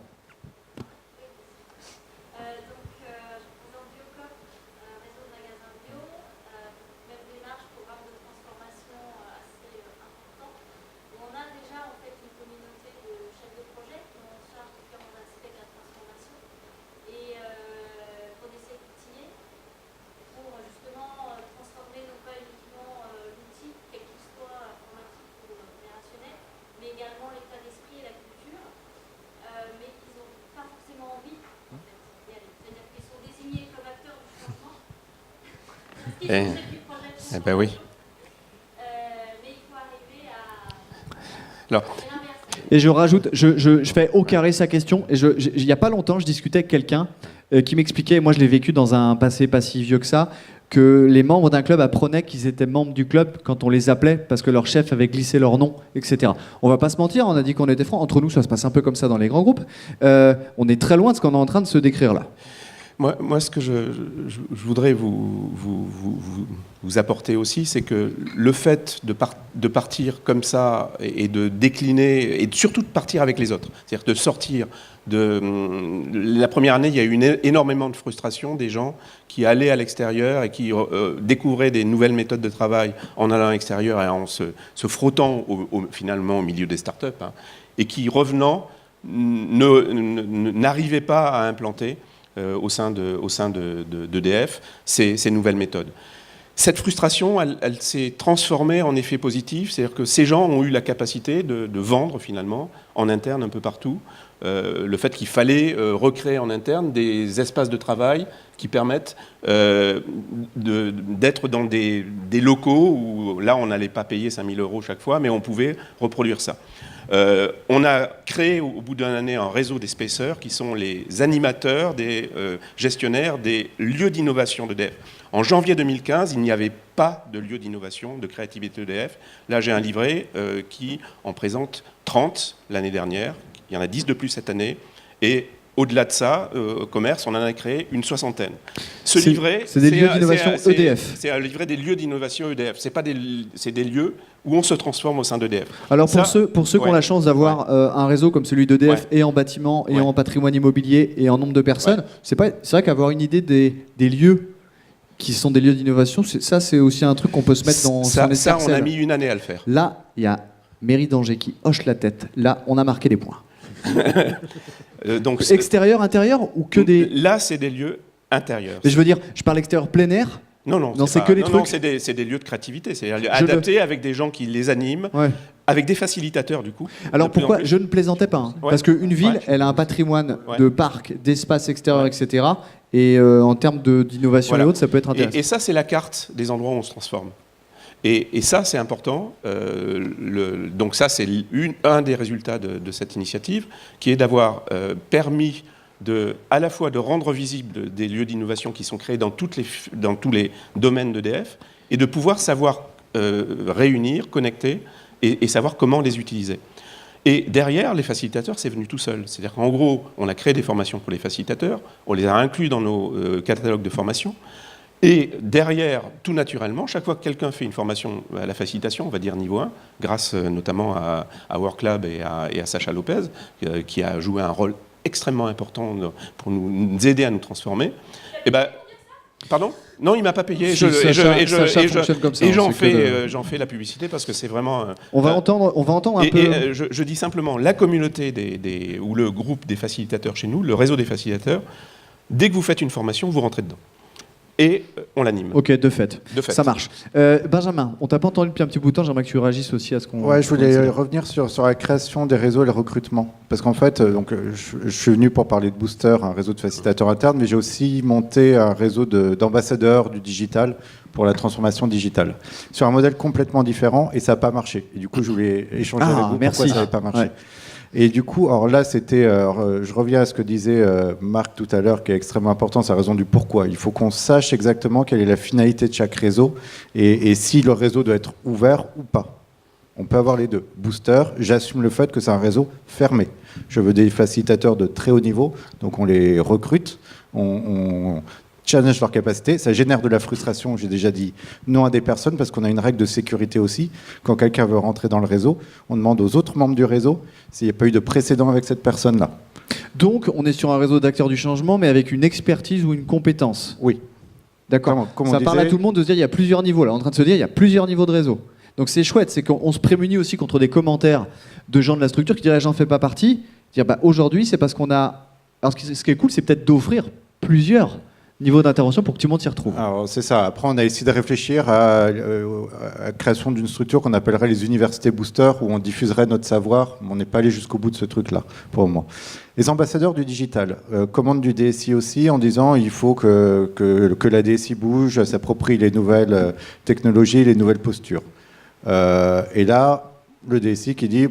Speaker 7: Oui. Alors.
Speaker 11: Et je rajoute, je fais au carré sa question. Et il n'y a pas longtemps, je discutais avec quelqu'un qui m'expliquait, et moi je l'ai vécu dans un passé pas si vieux que ça, que les membres d'un club apprenaient qu'ils étaient membres du club quand on les appelait parce que leur chef avait glissé leur nom, etc. On va pas se mentir, on a dit qu'on était francs. Entre nous, ça se passe un peu comme ça dans les grands groupes. On est très loin de ce qu'on est en train de se décrire là.
Speaker 7: Moi, ce que je voudrais vous apporter aussi, c'est que le fait de partir comme ça et de décliner, et surtout de partir avec les autres, c'est-à-dire de sortir la première année, il y a eu énormément de frustration des gens qui allaient à l'extérieur et qui découvraient des nouvelles méthodes de travail en allant à l'extérieur et en se frottant finalement au milieu des startups, et qui, revenant, n'arrivaient pas à implanter au sein d'EDF ces nouvelles méthodes. Cette frustration, elle s'est transformée en effet positif, c'est-à-dire que ces gens ont eu la capacité de vendre finalement en interne un peu partout le fait qu'il fallait recréer en interne des espaces de travail qui permettent d'être dans des locaux où là on n'allait pas payer 5 000 € chaque fois, mais on pouvait reproduire ça. On a créé au bout d'une année un réseau des spacers qui sont les animateurs, des gestionnaires des lieux d'innovation d'EDF. En janvier 2015, il n'y avait pas de lieu d'innovation, de créativité d'EDF. Là, j'ai un livret qui en présente 30 l'année dernière. Il y en a 10 de plus cette année. Et au-delà de ça, au commerce, on en a créé une 60aine. Ce livret,
Speaker 11: c'est des lieux d'innovation EDF.
Speaker 7: C'est un livret des lieux d'innovation EDF. C'est des lieux où on se transforme au sein d'EDF.
Speaker 11: Alors pour ceux qui ont la chance d'avoir un réseau comme celui d'EDF et en bâtiment et en patrimoine immobilier et en nombre de personnes, c'est vrai qu'avoir une idée des lieux qui sont des lieux d'innovation, ça c'est aussi un truc qu'on peut se mettre dans son escarcelle.
Speaker 7: Ça, on a mis une année à le faire.
Speaker 11: Là, il y a Mairie d'Angers qui hoche la tête. Là, on a marqué des points.
Speaker 7: Donc,
Speaker 11: extérieur, intérieur ou que des...
Speaker 7: Là, c'est des lieux intérieurs.
Speaker 11: Mais je veux dire, je parle extérieur plein air.
Speaker 7: Non,
Speaker 11: c'est que les trucs.
Speaker 7: Non, c'est des lieux de créativité. C'est adapté avec des gens qui les animent, avec des facilitateurs du coup.
Speaker 11: Alors pourquoi je ne plaisantais pas parce qu'une ville, elle a un patrimoine de parcs, d'espaces extérieurs, etc. Et en termes d'innovation et autres, ça peut être intéressant.
Speaker 7: Et ça, c'est la carte des endroits où on se transforme. Et ça, c'est important. Donc ça, c'est un des résultats de cette initiative, qui est d'avoir permis à la fois de rendre visibles des lieux d'innovation qui sont créés dans tous les domaines d'EDF, et de pouvoir savoir réunir, connecter, et savoir comment les utiliser. Et derrière, les facilitateurs, c'est venu tout seul. C'est-à-dire qu'en gros, on a créé des formations pour les facilitateurs, on les a inclus dans nos catalogues de formation. Et derrière, tout naturellement, chaque fois que quelqu'un fait une formation à la facilitation, on va dire niveau 1, grâce notamment à WorkLab et à Sacha Lopez, qui a joué un rôle extrêmement important pour nous aider à nous transformer, et ben, pardon ? Non, il m'a pas payé. J'en fais la publicité parce que c'est vraiment.
Speaker 11: On va entendre un peu.
Speaker 7: Et je dis simplement, la communauté ou le groupe des facilitateurs chez nous, le réseau des facilitateurs, dès que vous faites une formation, vous rentrez dedans. Et on l'anime.
Speaker 11: Ok, de fait. Ça marche. Benjamin, on t'a pas entendu depuis un petit bout de temps, j'aimerais que tu réagisses aussi à ce qu'on...
Speaker 3: Ouais, je voulais revenir sur la création des réseaux et le recrutement. Parce qu'en fait, je suis venu pour parler de Booster, un réseau de facilitateurs internes, mais j'ai aussi monté un réseau d'ambassadeurs du digital pour la transformation digitale. Sur un modèle complètement différent, et ça n'a pas marché. Et du coup, je voulais échanger avec vous pourquoi ça n'avait pas marché. Ouais. Et du coup, alors là, je reviens à ce que disait Marc tout à l'heure, qui est extrêmement important, c'est la raison du pourquoi. Il faut qu'on sache exactement quelle est la finalité de chaque réseau et si le réseau doit être ouvert ou pas. On peut avoir les deux. Booster, j'assume le fait que c'est un réseau fermé. Je veux des facilitateurs de très haut niveau, donc on les recrute, on challenge leur capacité, ça génère de la frustration, j'ai déjà dit non à des personnes parce qu'on a une règle de sécurité aussi. Quand quelqu'un veut rentrer dans le réseau, on demande aux autres membres du réseau s'il n'y a pas eu de précédent avec cette personne-là.
Speaker 11: Donc on est sur un réseau d'acteurs du changement mais avec une expertise ou une compétence.
Speaker 3: Oui.
Speaker 11: D'accord. Ça parle à tout le monde de se dire il y a plusieurs niveaux. Là, on est en train de se dire il y a plusieurs niveaux de réseau. Donc c'est chouette, c'est qu'on se prémunit aussi contre des commentaires de gens de la structure qui diraient j'en fais pas partie. Dire aujourd'hui c'est parce qu'on a... Alors ce qui est cool c'est peut-être d'offrir plusieurs niveau d'intervention pour que tout le monde s'y retrouve.
Speaker 3: Alors c'est ça. Après, on a essayé de réfléchir à la création d'une structure qu'on appellerait les universités boosters, où on diffuserait notre savoir. On n'est pas allé jusqu'au bout de ce truc-là, pour le moment. Les ambassadeurs du digital, commande du DSI aussi, en disant il faut que la DSI bouge, s'approprie les nouvelles technologies, les nouvelles postures. Et là, le DSI qui dit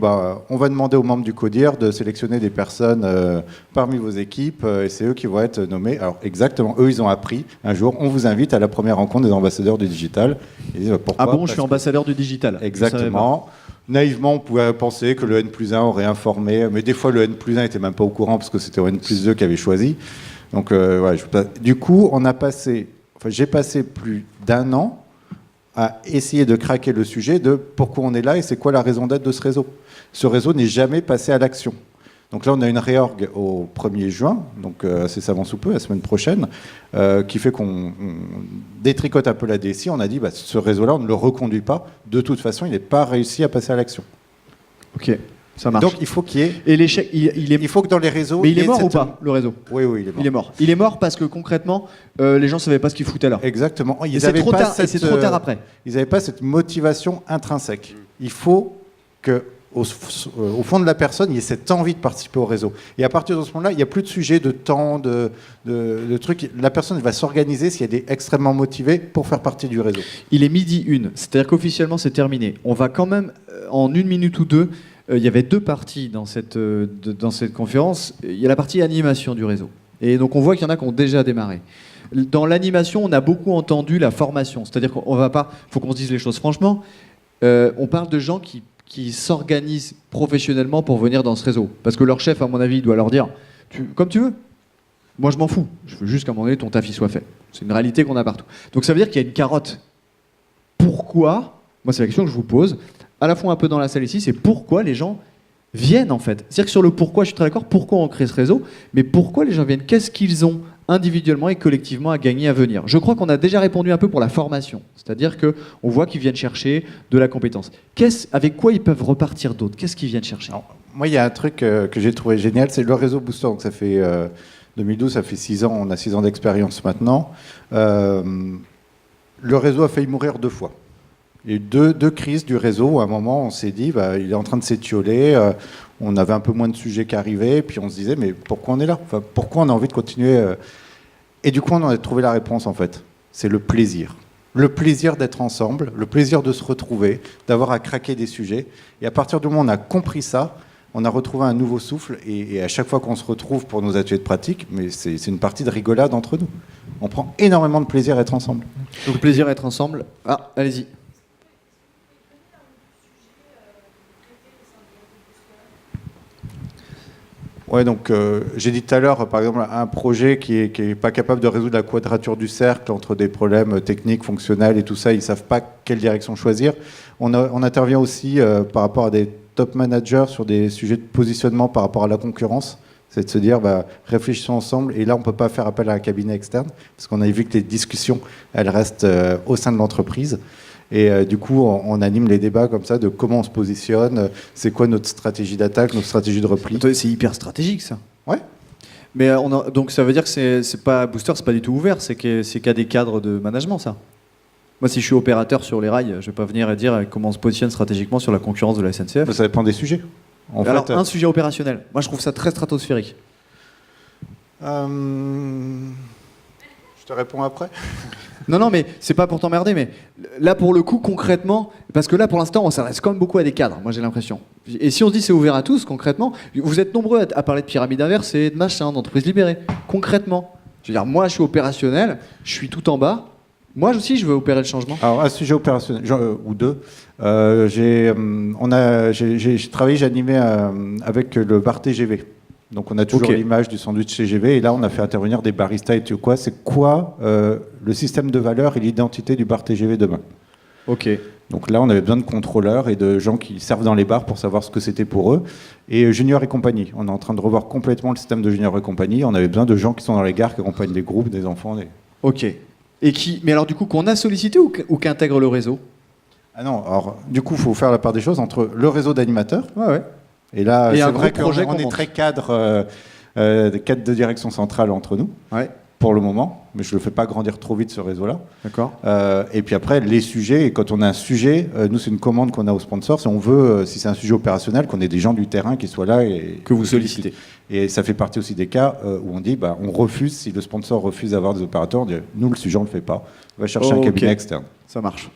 Speaker 3: on va demander aux membres du CODIR de sélectionner des personnes parmi vos équipes et c'est eux qui vont être nommés. Alors exactement, eux ils ont appris un jour, on vous invite à la première rencontre des ambassadeurs du digital. Ils disent, pourquoi ?
Speaker 11: Ah bon, je suis ambassadeur du digital.
Speaker 3: Exactement. Naïvement, on pouvait penser que le N+1 aurait informé, mais des fois le N+1 n'était même pas au courant parce que c'était le N+2 qui avait choisi. Donc du coup, j'ai passé plus d'1 an à essayer de craquer le sujet de pourquoi on est là et c'est quoi la raison d'être de ce réseau. Ce réseau n'est jamais passé à l'action. Donc là, on a une réorg au 1er juin, donc c'est savant sous peu, la semaine prochaine, qui fait qu'on détricote un peu la DSI. On a dit, ce réseau-là, on ne le reconduit pas. De toute façon, il n'est pas réussi à passer à l'action.
Speaker 11: Ok. Ça marche.
Speaker 3: Donc il faut qu'il y ait.
Speaker 11: Et l'échec, il
Speaker 3: faut que dans les réseaux.
Speaker 11: Mais il
Speaker 3: y
Speaker 11: est
Speaker 3: ait
Speaker 11: mort ou
Speaker 3: cette-
Speaker 11: pas, le réseau?
Speaker 3: Oui, oui, il est mort.
Speaker 11: Il est mort. Il est mort parce que concrètement, les gens ne savaient pas ce qu'ils foutaient là.
Speaker 3: Exactement.
Speaker 11: Et c'est trop tard. Et c'est trop tard après.
Speaker 3: Ils n'avaient pas cette motivation intrinsèque. Il faut que au fond de la personne, il y ait cette envie de participer au réseau. Et à partir de ce moment-là, il n'y a plus de sujet de temps, de trucs. La personne va s'organiser si elle est extrêmement motivée pour faire partie du réseau.
Speaker 11: Il est 12h01, c'est-à-dire qu'officiellement c'est terminé. On va quand même, en 1 minute ou 2, il y avait 2 parties dans cette conférence. Il y a la partie animation du réseau. Et donc on voit qu'il y en a qui ont déjà démarré. Dans l'animation, on a beaucoup entendu la formation. C'est-à-dire qu'on va pas, faut qu'on se dise les choses franchement. On parle de gens qui s'organisent professionnellement pour venir dans ce réseau. Parce que leur chef, à mon avis, doit leur dire comme tu veux. Moi, je m'en fous. Je veux juste qu'à un moment donné, ton taf y soit fait. C'est une réalité qu'on a partout. Donc ça veut dire qu'il y a une carotte. Pourquoi? Moi, c'est la question que je vous pose. À la fois un peu dans la salle ici, c'est pourquoi les gens viennent en fait. C'est-à-dire que sur le pourquoi, je suis très d'accord, pourquoi on crée ce réseau, mais pourquoi les gens viennent? Qu'est-ce qu'ils ont individuellement et collectivement à gagner à venir? Je crois qu'on a déjà répondu un peu pour la formation. C'est-à-dire qu'on voit qu'ils viennent chercher de la compétence. Avec quoi ils peuvent repartir d'autres? Qu'est-ce qu'ils viennent chercher?
Speaker 3: Alors, moi, il y a un truc que j'ai trouvé génial, c'est le réseau Booster. Donc, ça fait 2012, ça fait 6 ans, on a 6 ans d'expérience maintenant. Le réseau a failli mourir 2 fois. Il y a eu deux crises du réseau. À un moment, on s'est dit, il est en train de s'étioler. On avait un peu moins de sujets qui arrivaient. Puis on se disait, mais pourquoi on est là? Enfin, pourquoi on a envie de continuer? Et du coup, on en a trouvé la réponse, en fait. C'est le plaisir. Le plaisir d'être ensemble, le plaisir de se retrouver, d'avoir à craquer des sujets. Et à partir du moment où on a compris ça, on a retrouvé un nouveau souffle. Et à chaque fois qu'on se retrouve pour nos ateliers de pratique, mais c'est une partie de rigolade entre nous. On prend énormément de plaisir à être ensemble.
Speaker 11: Donc, le plaisir d'être ensemble. Ah, allez-y.
Speaker 3: Ouais, donc j'ai dit tout à l'heure, par exemple, un projet qui est pas capable de résoudre la quadrature du cercle entre des problèmes techniques, fonctionnels et tout ça, ils savent pas quelle direction choisir. On intervient aussi par rapport à des top managers sur des sujets de positionnement par rapport à la concurrence. C'est de se dire, réfléchissons ensemble. Et là, on peut pas faire appel à un cabinet externe parce qu'on a vu que les discussions, elles restent au sein de l'entreprise. Et du coup, on anime les débats comme ça de comment on se positionne, c'est quoi notre stratégie d'attaque, notre stratégie de repli.
Speaker 11: C'est hyper stratégique, ça.
Speaker 3: Ouais.
Speaker 11: Mais donc ça veut dire que c'est pas Booster, c'est pas du tout ouvert, c'est qu'il y a des cadres de management, ça. Moi, si je suis opérateur sur les rails, je vais pas venir et dire comment on se positionne stratégiquement sur la concurrence de la SNCF.
Speaker 3: Ça dépend des sujets.
Speaker 11: Alors, un sujet opérationnel. Moi, je trouve ça très stratosphérique.
Speaker 3: Je te réponds après.
Speaker 11: Non, mais c'est pas pour t'emmerder, mais là, pour le coup, concrètement, parce que là, pour l'instant, on s'adresse quand même beaucoup à des cadres, moi j'ai l'impression. Et si on se dit c'est ouvert à tous, concrètement, vous êtes nombreux à parler de pyramide inverse et de machin, d'entreprise libérée. Concrètement, je veux dire, moi je suis opérationnel, je suis tout en bas, moi aussi je veux opérer le changement.
Speaker 3: Alors, un sujet opérationnel, ou deux, j'ai travaillé, j'ai animé avec le bar TGV. Donc on a toujours l'image du sandwich TGV et là on a fait intervenir des baristas et tout quoi. C'est quoi le système de valeur et l'identité du bar TGV demain?
Speaker 11: Ok.
Speaker 3: Donc là on avait besoin de contrôleurs et de gens qui servent dans les bars pour savoir ce que c'était pour eux. Et Junior et compagnie, on est en train de revoir complètement le système de Junior et compagnie. On avait besoin de gens qui sont dans les gares, qui accompagnent des groupes, des enfants.
Speaker 11: Ok. Et mais alors du coup qu'on a sollicité ou qu'intègre le réseau?
Speaker 3: Ah non, alors du coup il faut faire la part des choses entre le réseau d'animateurs.
Speaker 11: Ouais.
Speaker 3: Et là, c'est vrai qu'on
Speaker 11: projet
Speaker 3: est très cadre de direction centrale entre nous, pour le moment. Mais je ne le fais pas grandir trop vite, ce réseau-là.
Speaker 11: D'accord.
Speaker 3: Et puis après, les sujets, et quand on a un sujet, nous, c'est une commande qu'on a aux sponsors. Si on veut, si c'est un sujet opérationnel, qu'on ait des gens du terrain qui soient là. Et
Speaker 11: que vous sollicitez.
Speaker 3: Et ça fait partie aussi des cas où on dit, on refuse, si le sponsor refuse d'avoir des opérateurs, on dit, nous, le sujet, on ne le fait pas. On va chercher un cabinet externe.
Speaker 11: Ça marche.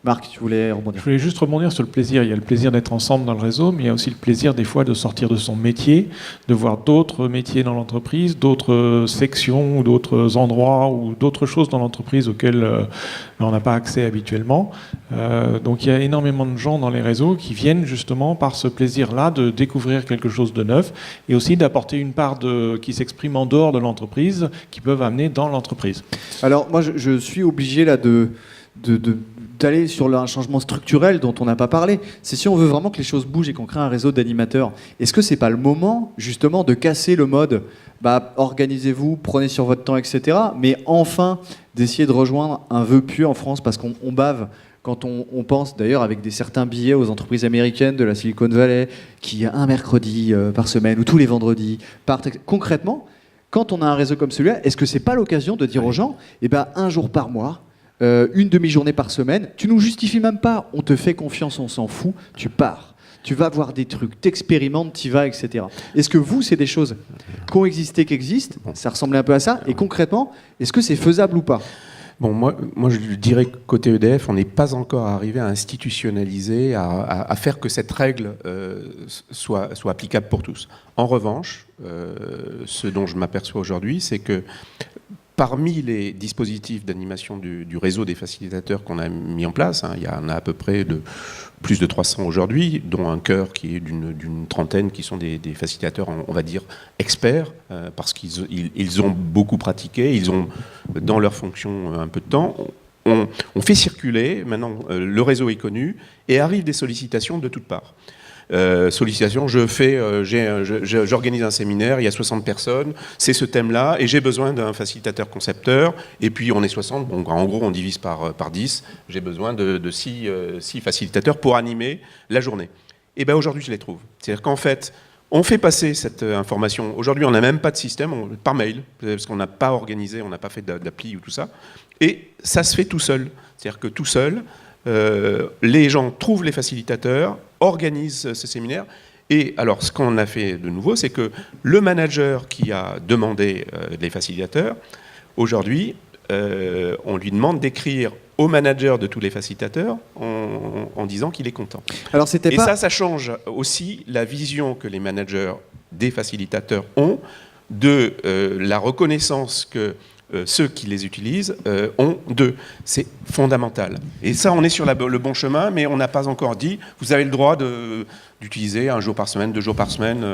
Speaker 11: Marc, tu voulais rebondir?
Speaker 6: Je voulais juste rebondir sur le plaisir. Il y a le plaisir d'être ensemble dans le réseau, mais il y a aussi le plaisir des fois de sortir de son métier, de voir d'autres métiers dans l'entreprise, d'autres sections ou d'autres endroits ou d'autres choses dans l'entreprise auxquelles on n'a pas accès habituellement. Donc il y a énormément de gens dans les réseaux qui viennent justement par ce plaisir-là de découvrir quelque chose de neuf et aussi d'apporter une part qui s'exprime en dehors de l'entreprise, qui peuvent amener dans l'entreprise.
Speaker 11: Alors moi je suis obligé là d'aller sur un changement structurel dont on n'a pas parlé. C'est si on veut vraiment que les choses bougent et qu'on crée un réseau d'animateurs. Est-ce que c'est pas le moment justement de casser le mode organisez-vous, prenez sur votre temps, etc. Mais enfin d'essayer de rejoindre un vœu pieux en France parce qu'on bave Quand on pense d'ailleurs avec certains billets aux entreprises américaines de la Silicon Valley, qui un mercredi par semaine ou tous les vendredis partent. Concrètement, quand on a un réseau comme celui-là, est-ce que c'est pas l'occasion de dire aux gens, eh ben, un jour par mois, une demi-journée par semaine, tu nous justifies même pas, on te fait confiance, on s'en fout, tu pars. Tu vas voir des trucs, t'expérimentes, t'y vas, etc. Est-ce que vous, c'est des choses qui ont existé, qui existent? Ça ressemblait un peu à ça. Et concrètement, est-ce que c'est faisable ou pas?
Speaker 7: Bon, moi, je dirais que côté EDF, on n'est pas encore arrivé à institutionnaliser, à faire que cette règle soit applicable pour tous. En revanche, ce dont je m'aperçois aujourd'hui, c'est que parmi les dispositifs d'animation du réseau des facilitateurs qu'on a mis en place, il y en a à peu près plus de 300 aujourd'hui, dont un cœur qui est d'une trentaine qui sont des facilitateurs, on va dire, experts, parce qu'ils ont beaucoup pratiqué, ils ont dans leur fonction un peu de temps. On fait circuler, maintenant le réseau est connu, et arrivent des sollicitations de toutes parts. Sollicitation, j'organise un séminaire, il y a 60 personnes, c'est ce thème-là, et j'ai besoin d'un facilitateur concepteur, et puis on est 60, bon, en gros on divise par 10, j'ai besoin de 6 facilitateurs pour animer la journée. Et bien aujourd'hui je les trouve. C'est-à-dire qu'en fait, on fait passer cette information, aujourd'hui on n'a même pas de système, par mail, parce qu'on n'a pas organisé, on n'a pas fait d'appli ou tout ça, et ça se fait tout seul. C'est-à-dire que tout seul, les gens trouvent les facilitateurs, organisent ce séminaire. Et alors, ce qu'on a fait de nouveau, c'est que le manager qui a demandé les facilitateurs, aujourd'hui, on lui demande d'écrire au manager de tous les facilitateurs en disant qu'il est content.
Speaker 11: Alors,
Speaker 7: et ça change aussi la vision que les managers des facilitateurs ont de la reconnaissance que ceux qui les utilisent ont d'eux. C'est fondamental. Et ça, on est sur le bon chemin, mais on n'a pas encore dit, vous avez le droit d'utiliser 1 jour par semaine, 2 jours par semaine,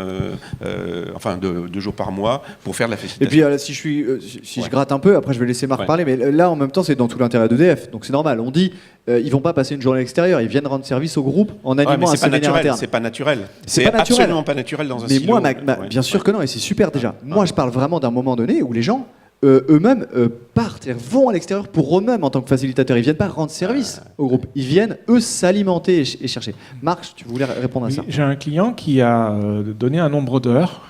Speaker 7: enfin 2 jours par mois pour faire de la facilitation.
Speaker 11: Et puis si je gratte un peu, après je vais laisser Marc parler, mais là en même temps c'est dans tout l'intérêt d'EDF, donc c'est normal. On dit, ils vont pas passer une journée à l'extérieur, ils viennent rendre service au groupe en animant un séminaire interne.
Speaker 7: C'est pas naturel.
Speaker 11: C'est
Speaker 7: absolument pas naturel dans un silo.
Speaker 11: Mais moi, bien sûr que non, et c'est super déjà. Moi je parle vraiment d'un moment donné où les gens eux-mêmes partent, vont à l'extérieur pour eux-mêmes en tant que facilitateurs. Ils viennent pas rendre service au groupe, ils viennent eux s'alimenter et chercher. Marc, tu voulais répondre à ça?
Speaker 6: J'ai un client qui a donné un nombre d'heures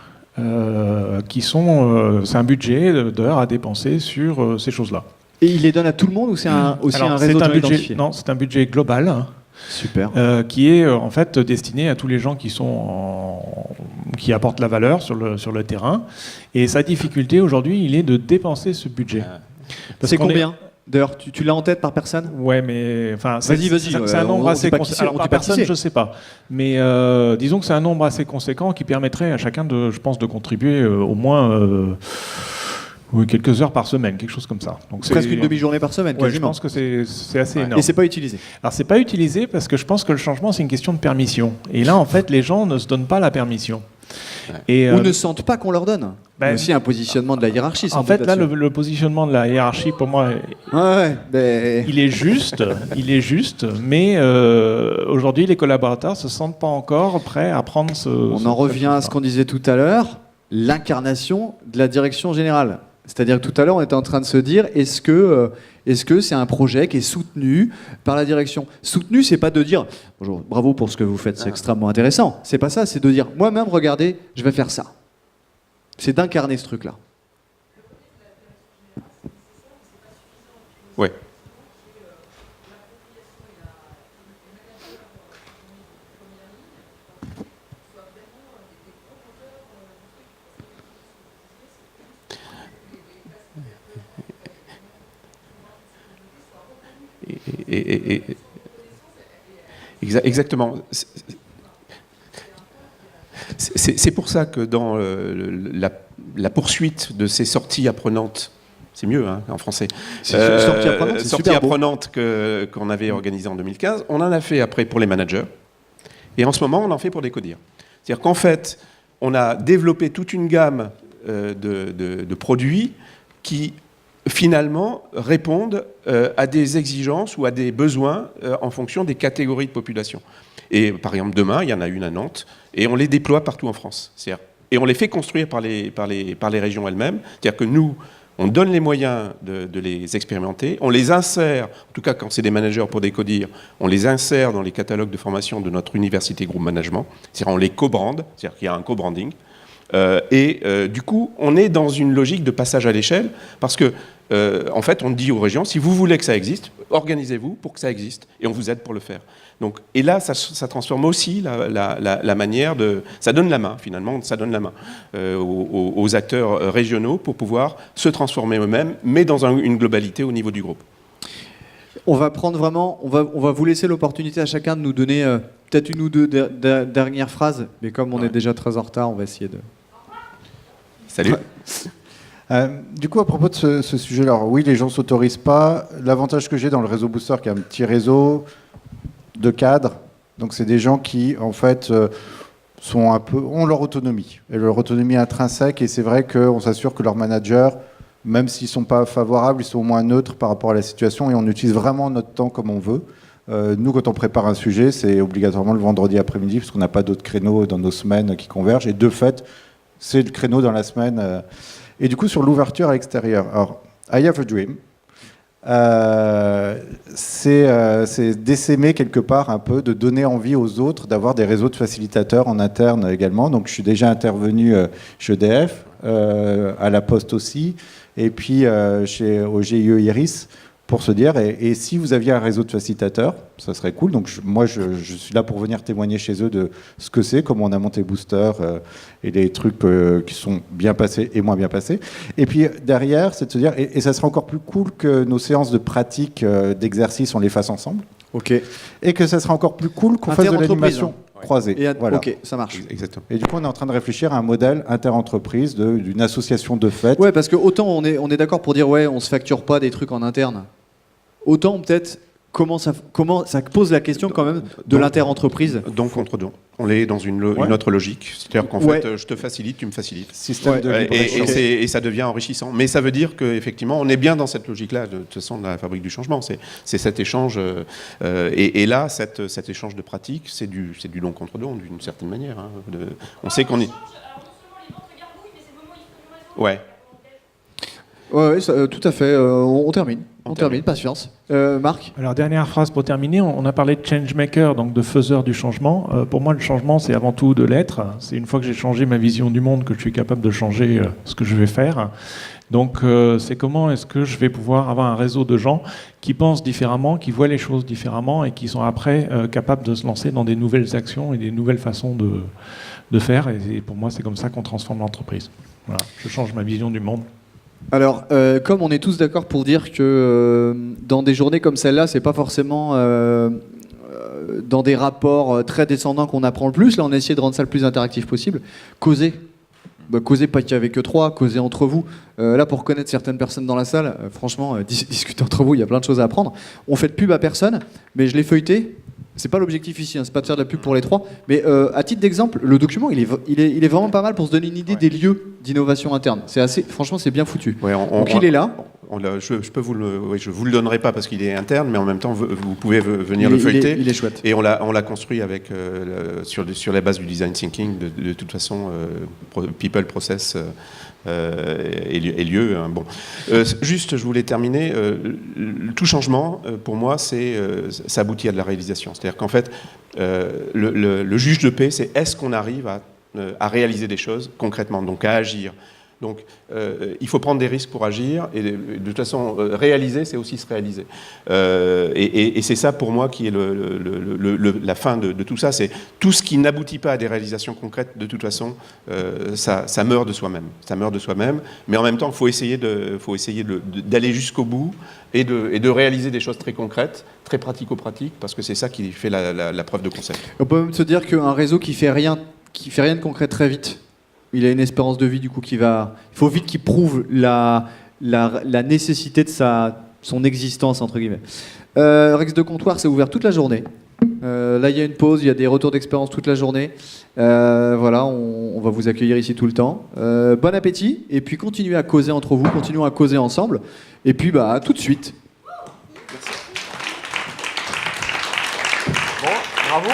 Speaker 6: qui sont, c'est un budget d'heures à dépenser sur ces choses-là.
Speaker 11: Et il les donne à tout le monde ou c'est aussi un réseau de identifié?
Speaker 6: Non, c'est un budget global.
Speaker 11: Super.
Speaker 6: Qui est en fait destiné à tous les gens qui apportent la valeur sur le terrain. Et sa difficulté aujourd'hui, il est de dépenser ce budget.
Speaker 11: C'est combien d'heures? Tu l'as en tête par personne?
Speaker 6: Ouais, mais enfin, c'est
Speaker 11: vas-y,
Speaker 6: un nombre assez conséquent. Alors par personne, je
Speaker 11: ne
Speaker 6: sais pas. Mais disons que c'est un nombre assez conséquent qui permettrait à chacun je pense, de contribuer au moins. Oui, quelques heures par semaine, quelque chose comme ça. Donc
Speaker 11: presque une demi-journée par semaine, quasiment.
Speaker 6: Je pense que c'est assez énorme.
Speaker 11: Et c'est pas utilisé?
Speaker 6: Alors c'est pas utilisé parce que je pense que le changement c'est une question de permission. Et là en fait les gens ne se donnent pas la permission. Et,
Speaker 11: ou ne sentent pas qu'on leur donne. C'est aussi un positionnement de la hiérarchie.
Speaker 6: En fait là le positionnement de la hiérarchie pour moi, il est juste, mais aujourd'hui les collaborateurs se sentent pas encore prêts à prendre
Speaker 11: On en revient à ce qu'on disait tout à l'heure, l'incarnation de la direction générale. C'est-à-dire que tout à l'heure, on était en train de se dire, est-ce que c'est un projet qui est soutenu par la direction? Soutenu, c'est pas de dire, bonjour, bravo pour ce que vous faites, c'est extrêmement intéressant. C'est pas ça, c'est de dire, moi-même, regardez, je vais faire ça. C'est d'incarner ce truc-là.
Speaker 7: Ouais. Exactement. C'est pour ça que dans la poursuite de ces sorties apprenantes, c'est mieux en français, sorties apprenantes qu'on avait organisées en 2015, on en a fait après pour les managers, et en ce moment on en fait pour les codir. C'est-à-dire qu'en fait, on a développé toute une gamme de produits qui finalement répondent à des exigences ou à des besoins en fonction des catégories de population. Et par exemple, demain, il y en a une à Nantes, et on les déploie partout en France. Et on les fait construire par les régions elles-mêmes. C'est-à-dire que nous, on donne les moyens de les expérimenter, on les insère, en tout cas quand c'est des managers pour Décodir, on les insère dans les catalogues de formation de notre université Group Management, c'est-à-dire on les co-brande, c'est-à-dire qu'il y a un co-branding. Du coup, on est dans une logique de passage à l'échelle, parce que, en fait, on dit aux régions, si vous voulez que ça existe, organisez-vous pour que ça existe, et on vous aide pour le faire. Donc, et là, ça transforme aussi la manière de... Ça donne la main, finalement, ça donne la main aux acteurs régionaux pour pouvoir se transformer eux-mêmes, mais dans une globalité au niveau du groupe.
Speaker 11: On va prendre vraiment, on va vous laisser l'opportunité à chacun de nous donner peut-être une ou deux dernières phrases, mais comme on est déjà très en retard, on va essayer de...
Speaker 7: Salut.
Speaker 3: Du coup, à propos de ce sujet, alors oui, les gens ne s'autorisent pas. L'avantage que j'ai dans le réseau Booster, qui est un petit réseau de cadres, donc c'est des gens qui, en fait, ont leur autonomie, et leur autonomie intrinsèque, et c'est vrai qu'on s'assure que leurs managers, même s'ils ne sont pas favorables, ils sont au moins neutres par rapport à la situation, et on utilise vraiment notre temps comme on veut. Nous, quand on prépare un sujet, c'est obligatoirement le vendredi après-midi, parce qu'on n'a pas d'autres créneaux dans nos semaines qui convergent, et de fait, c'est le créneau dans la semaine. Et du coup, sur l'ouverture à l'extérieur, alors, I have a dream. C'est d'essaimer quelque part un peu, de donner envie aux autres d'avoir des réseaux de facilitateurs en interne également. Donc, je suis déjà intervenu chez EDF, à la Poste aussi, et puis au GIE Iris, pour se dire, et si vous aviez un réseau de facilitateurs, ça serait cool. Donc moi, je suis là pour venir témoigner chez eux de ce que c'est, comment on a monté Booster, et les trucs qui sont bien passés et moins bien passés. Et puis derrière, c'est de se dire, et ça serait encore plus cool que nos séances de pratique, d'exercice, on les fasse ensemble.
Speaker 11: Ok.
Speaker 3: Et que ça serait encore plus cool qu'on fasse de l'animation croisée.
Speaker 11: Voilà. Ok, ça marche.
Speaker 7: Exactement.
Speaker 3: Et du coup, on est en train de réfléchir à un modèle inter-entreprise d'une association de fêtes.
Speaker 11: Ouais, parce que autant on est d'accord pour dire, ouais, on se facture pas des trucs en interne. Autant peut-être comment ça pose la question quand même de l'inter-entreprise.
Speaker 7: Donc contre don. On est dans une autre logique. C'est-à-dire qu'en fait, je te facilite, tu me facilites.
Speaker 3: Système de libre-échange.
Speaker 7: Et ça devient enrichissant. Mais ça veut dire qu'effectivement, on est bien dans cette logique-là, de toute façon, de la fabrique du changement. C'est cet échange. Et là, cet échange de pratiques, c'est du don contre don, d'une certaine manière. Hein, on sait qu'on est... Ouais.
Speaker 11: Ouais, tout à fait. On termine. On termine, patience. Marc ?
Speaker 6: Alors, dernière phrase pour terminer. On a parlé de changemaker, donc de faiseur du changement. Pour moi, le changement, c'est avant tout de l'être. C'est une fois que j'ai changé ma vision du monde que je suis capable de changer ce que je vais faire. Donc, c'est comment est-ce que je vais pouvoir avoir un réseau de gens qui pensent différemment, qui voient les choses différemment et qui sont après capables de se lancer dans des nouvelles actions et des nouvelles façons de faire. Et pour moi, c'est comme ça qu'on transforme l'entreprise. Voilà. Je change ma vision du monde.
Speaker 11: Alors, comme on est tous d'accord pour dire que dans des journées comme celle-là, c'est pas forcément dans des rapports très descendants qu'on apprend le plus. Là, on a essayé de rendre ça le plus interactif possible. Causez. Causez pas qu'avec eux trois, causez entre vous. Là, pour connaître certaines personnes dans la salle, franchement, discutez entre vous, il y a plein de choses à apprendre. On fait de pub à personne, mais je l'ai feuilleté. C'est pas l'objectif ici, hein, c'est pas de faire de la pub pour les trois. Mais à titre d'exemple, le document, il est vraiment pas mal pour se donner une idée des lieux d'innovation interne. Franchement, c'est bien foutu.
Speaker 7: Ouais,
Speaker 11: donc il est là.
Speaker 7: Je peux vous le donnerai pas parce qu'il est interne, mais en même temps, vous pouvez venir le feuilleter.
Speaker 11: Il est chouette.
Speaker 7: Et on l'a construit avec sur la base du design thinking. De toute façon, people, process et lieu. Hein, bon. Juste, je voulais terminer. Tout changement, pour moi, ça aboutit à de la réalisation. C'est-à-dire qu'en fait, le juge de paix, c'est est-ce qu'on arrive à réaliser des choses concrètement, donc à agir. Donc, il faut prendre des risques pour agir, et de toute façon, réaliser, c'est aussi se réaliser. Et c'est ça, pour moi, qui est la fin de tout ça. C'est tout ce qui n'aboutit pas à des réalisations concrètes, de toute façon, ça meurt de soi-même. Ça meurt de soi-même, mais en même temps, il faut essayer d'aller jusqu'au bout et de réaliser des choses très concrètes, très pratico-pratiques, parce que c'est ça qui fait la preuve de concept.
Speaker 11: On peut même se dire qu'un réseau qui fait rien de concret très vite, il a une espérance de vie du coup il faut vite qu'il prouve la nécessité de son existence entre guillemets. Rex de Comptoir, c'est ouvert toute la journée. Là il y a une pause, il y a des retours d'expérience toute la journée. Voilà, on va vous accueillir ici tout le temps. Bon appétit et puis continuez à causer entre vous, continuons à causer ensemble. Et puis à tout de suite.
Speaker 1: Bon, bravo.